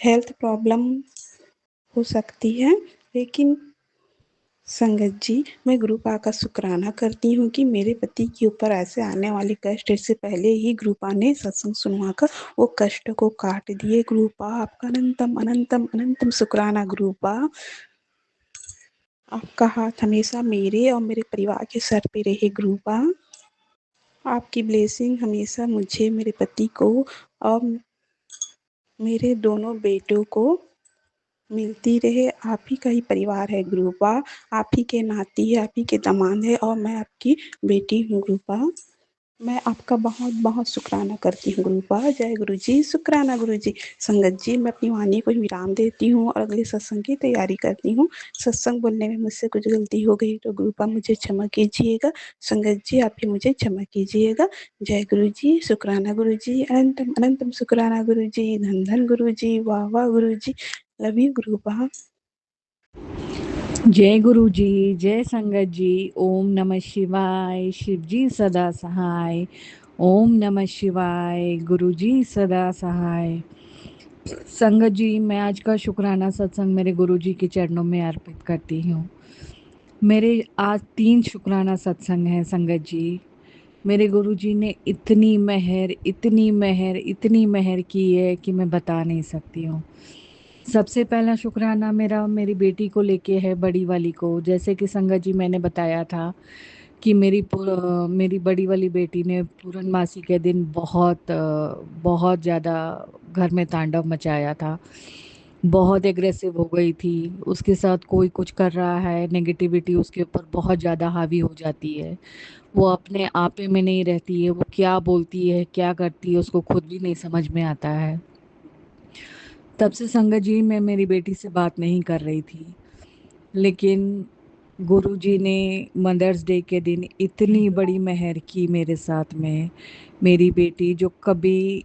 हेल्थ प्रॉब्लम हो सकती है, लेकिन संगत जी मैं गुरुपा का शुक्राना करती हूँ कि मेरे पति के ऊपर ऐसे आने वाले कष्ट इससे पहले ही गुरुपा ने सत्संग सुनवाकर वो कष्ट को काट दिए। गुरुपा आपका अनंतम अनंतम अनंतम शुक्राना गुरुपा। आपका हाथ हमेशा मेरे और मेरे परिवार के सर पे रहे गुरुपा। आपकी ब्लेसिंग हमेशा मुझे, मेरे पति को और मेरे दोनों बेटों को मिलती रहे। आप ही का ही परिवार है गुरुपा। आप ही के नाती है, आप ही के दामाद है और मैं आपकी बेटी हूँ गुरुपा। मैं आपका बहुत बहुत शुक्राना करती हूँ गुरुपा। जय गुरु जी, शुक्राना गुरु जी। संगत जी मैं अपनी वाणी को विराम देती हूँ और अगले सत्संग की तैयारी करती हूँ। सत्संग बोलने में मुझसे कुछ गलती हो गई तो गुरुपा मुझे क्षमा कीजिएगा। संगत जी आप भी मुझे क्षमा कीजिएगा। जय गुरु जी, शुक्राना गुरु जी, अनंतम अनंतम शुक्राना गुरु जी, धन धन गुरु जी, वाह वाह गुरु जी, लव यू गुरुपा। जय गुरु जी, जय संगत जी। ओम नमः शिवाय, शिव जी सदा सहाय। ओम नमः शिवाय, गुरु जी सदा सहाय। संगत जी मैं आज का शुक्राना सत्संग मेरे गुरु जी के चरणों में अर्पित करती हूँ। मेरे आज 3 शुक्राना सत्संग हैं संगत जी। मेरे गुरु जी ने इतनी मेहर इतनी मेहर इतनी मेहर की है कि मैं बता नहीं सकती हूँ। सबसे पहला शुक्राना मेरा मेरी बेटी को लेके है, बड़ी वाली को। जैसे कि संगत जी मैंने बताया था कि मेरी बड़ी वाली बेटी ने पूर्णमासी के दिन बहुत ज़्यादा घर में तांडव मचाया था। बहुत एग्रेसिव हो गई थी। उसके साथ कोई कुछ कर रहा है, नेगेटिविटी उसके ऊपर बहुत ज़्यादा हावी हो जाती है। वो अपने आपे में नहीं रहती है, वो क्या बोलती है क्या करती है उसको खुद भी नहीं समझ में आता है। तब से संगत जी मैं मेरी बेटी से बात नहीं कर रही थी, लेकिन गुरुजी ने मदर्स डे के दिन इतनी बड़ी मेहर की मेरे साथ में। मेरी बेटी जो कभी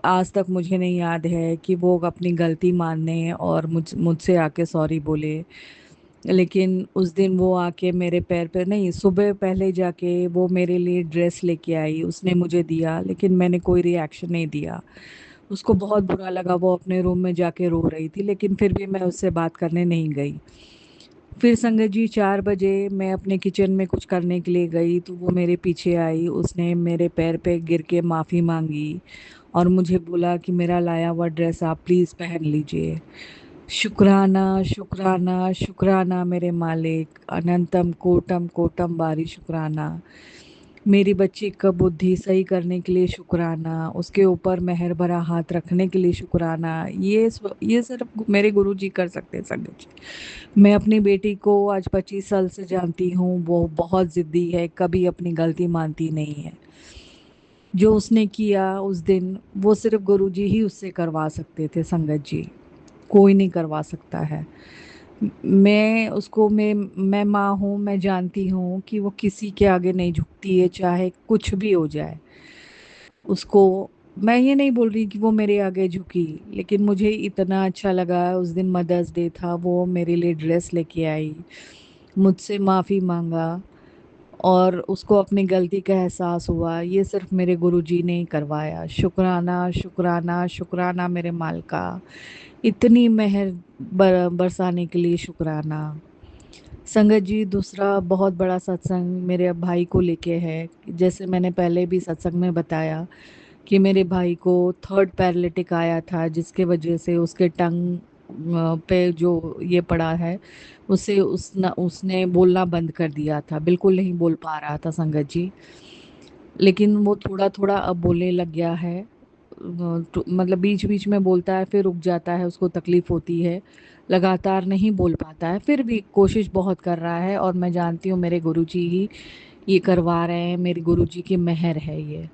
आज तक मुझे नहीं याद है कि वो अपनी गलती मानने और मुझसे आके सॉरी बोले, लेकिन उस दिन वो आके मेरे पैर पे नहीं, सुबह पहले जाके वो मेरे लिए ड्रेस लेके आई, उसने मुझे दिया, लेकिन मैंने कोई रिएक्शन नहीं दिया। उसको बहुत बुरा लगा, वो अपने रूम में जाके रो रही थी, लेकिन फिर भी मैं उससे बात करने नहीं गई। फिर संगत जी 4 बजे मैं अपने किचन में कुछ करने के लिए गई तो वो मेरे पीछे आई, उसने मेरे पैर पे गिर के माफ़ी मांगी और मुझे बोला कि मेरा लाया हुआ ड्रेस आप प्लीज़ पहन लीजिए। शुक्राना शुक्राना शुक्राना मेरे मालिक, अनंतम कोटम कोटम बारी शुक्राना। मेरी बच्ची का बुद्धि सही करने के लिए शुक्राना, उसके ऊपर मेहर भरा हाथ रखने के लिए शुक्राना। ये सिर्फ मेरे गुरुजी कर सकते हैं संगत जी। मैं अपनी बेटी को आज 25 साल से जानती हूँ, वो बहुत ज़िद्दी है, कभी अपनी गलती मानती नहीं है। जो उसने किया उस दिन, वो सिर्फ गुरुजी ही उससे करवा सकते थे संगत जी, कोई नहीं करवा सकता है। मैं माँ हूँ, मैं जानती हूँ कि वो किसी के आगे नहीं झुकती है, चाहे कुछ भी हो जाए। उसको मैं ये नहीं बोल रही कि वो मेरे आगे झुकी, लेकिन मुझे इतना अच्छा लगा उस दिन मदर्स डे था, वो मेरे लिए ड्रेस लेके आई, मुझसे माफ़ी माँगा और उसको अपनी गलती का एहसास हुआ। ये सिर्फ मेरे गुरुजी ने ही करवाया। शुक्राना, शुक्राना, शुक्राना मेरे मालिका। इतनी मेहर बरसाने के लिए शुक्राना। संगत जी, दूसरा बहुत बड़ा सत्संग मेरे भाई को लेके है। जैसे मैंने पहले भी सत्संग में बताया कि मेरे भाई को थर्ड पैरालिटिक आया था, जिसके वजह से उसके टंग पे जो ये पड़ा है, उससे उसने बोलना बंद कर दिया था, बिल्कुल नहीं बोल पा रहा था संगत जी। लेकिन वो थोड़ा थोड़ा अब बोलने लग गया है। मतलब बीच बीच में बोलता है, फिर रुक जाता है, उसको तकलीफ होती है, लगातार नहीं बोल पाता है, फिर भी कोशिश बहुत कर रहा है। और मैं जानती हूँ मेरे गुरुजी ही ये करवा रहे हैं, मेरे गुरुजी की मेहर है ये।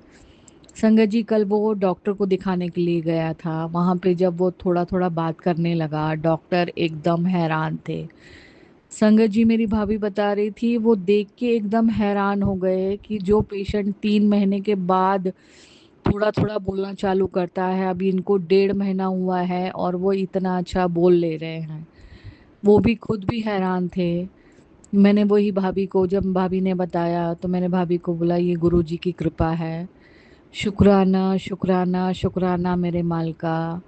संगत जी, कल वो डॉक्टर को दिखाने के लिए गया था। वहाँ पे जब वो थोड़ा थोड़ा बात करने लगा, डॉक्टर एकदम हैरान थे। संगत जी, मेरी भाभी बता रही थी, वो देख के एकदम हैरान हो गए कि जो पेशेंट 3 महीने के बाद थोड़ा थोड़ा बोलना चालू करता है, अभी इनको 1.5 महीना हुआ है और वो इतना अच्छा बोल ले रहे हैं। वो भी खुद भी हैरान थे। मैंने वही भाभी को, जब भाभी ने बताया तो मैंने भाभी को बोला, ये गुरुजी की कृपा है। शुक्राना, शुक्राना, शुक्राना मेरे मालिका।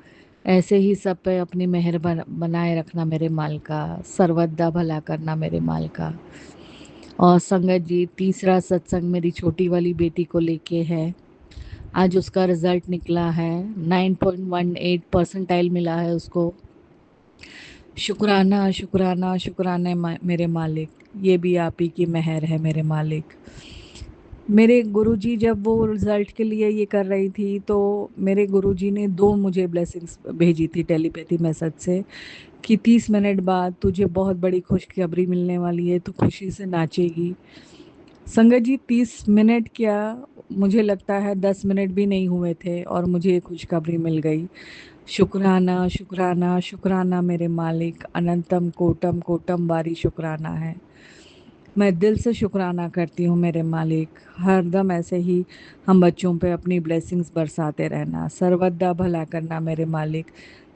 ऐसे ही सब पे अपनी मेहर बनाए रखना मेरे मालिका। सर्वदा भला करना मेरे मालिका। और संगत जी, तीसरा सत्संग मेरी छोटी वाली बेटी को लेके है। आज उसका रिजल्ट निकला है, 9.18 परसेंटाइल मिला है उसको। शुक्राना, शुक्राना, शुक्राना मेरे मालिक। ये भी आप ही की मेहर है मेरे मालिक। मेरे गुरुजी जब वो रिज़ल्ट के लिए ये कर रही थी, तो मेरे गुरुजी ने 2 मुझे ब्लेसिंग्स भेजी थी टेलीपैथी मैसेज से कि 30 मिनट बाद तुझे बहुत बड़ी खुशखबरी मिलने वाली है, तू खुशी से नाचेगी। संगत जी, 30 मिनट क्या, मुझे लगता है 10 मिनट भी नहीं हुए थे और मुझे ये खुशखबरी मिल गई। शुक्राना, शुक्राना, शुक्राना मेरे मालिक। अनंतम कोटम कोटम बारी शुक्राना है। मैं दिल से शुक्राना करती हूँ मेरे मालिक। हरदम ऐसे ही हम बच्चों पे अपनी ब्लेसिंग्स बरसाते रहना, सर्वदा भला करना मेरे मालिक।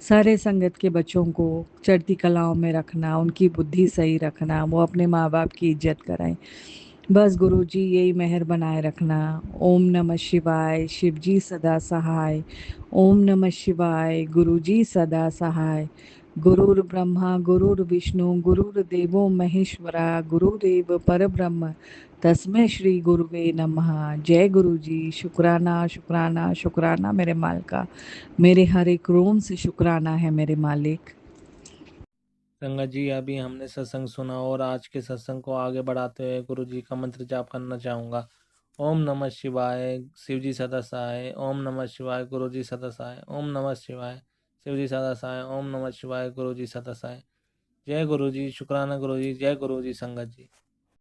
सारे संगत के बच्चों को चढ़ती कलाओं में रखना, उनकी बुद्धि सही रखना, वो अपने माँ बाप की इज्जत करें। बस गुरुजी यही मेहर बनाए रखना। ओम नमः शिवाय, शिवजी सदा सहाय। ओम नमः शिवाय, गुरुजी सदा सहाय। गुरुर ब्रह्मा गुरुर्विष्णु गुरुर्देवो महेश्वरा, गुरुदेव परब्रह्म तस्मै श्री गुरुवे नमः। जय गुरुजी। शुक्राना, शुक्राना, शुक्राना मेरे मालिका। मेरे हर एक रोम से शुक्राना है मेरे मालिक। संगत जी, अभी हमने सत्संग सुना और आज के सत्संग को आगे बढ़ाते हुए गुरु जी का मंत्र जाप करना चाहूँगा। ओम नमः शिवाय, शिवजी सदा सहाय। ओम नमः शिवाय, गुरु जी सदा सहाय। ओम नमः शिवाय, शिवजी सदा सहाय। ओम नमः शिवाय, गुरु जी सदा सहाय। जय गुरु जी। शुक्राना गुरु जी। जय गुरु जी संगत जी।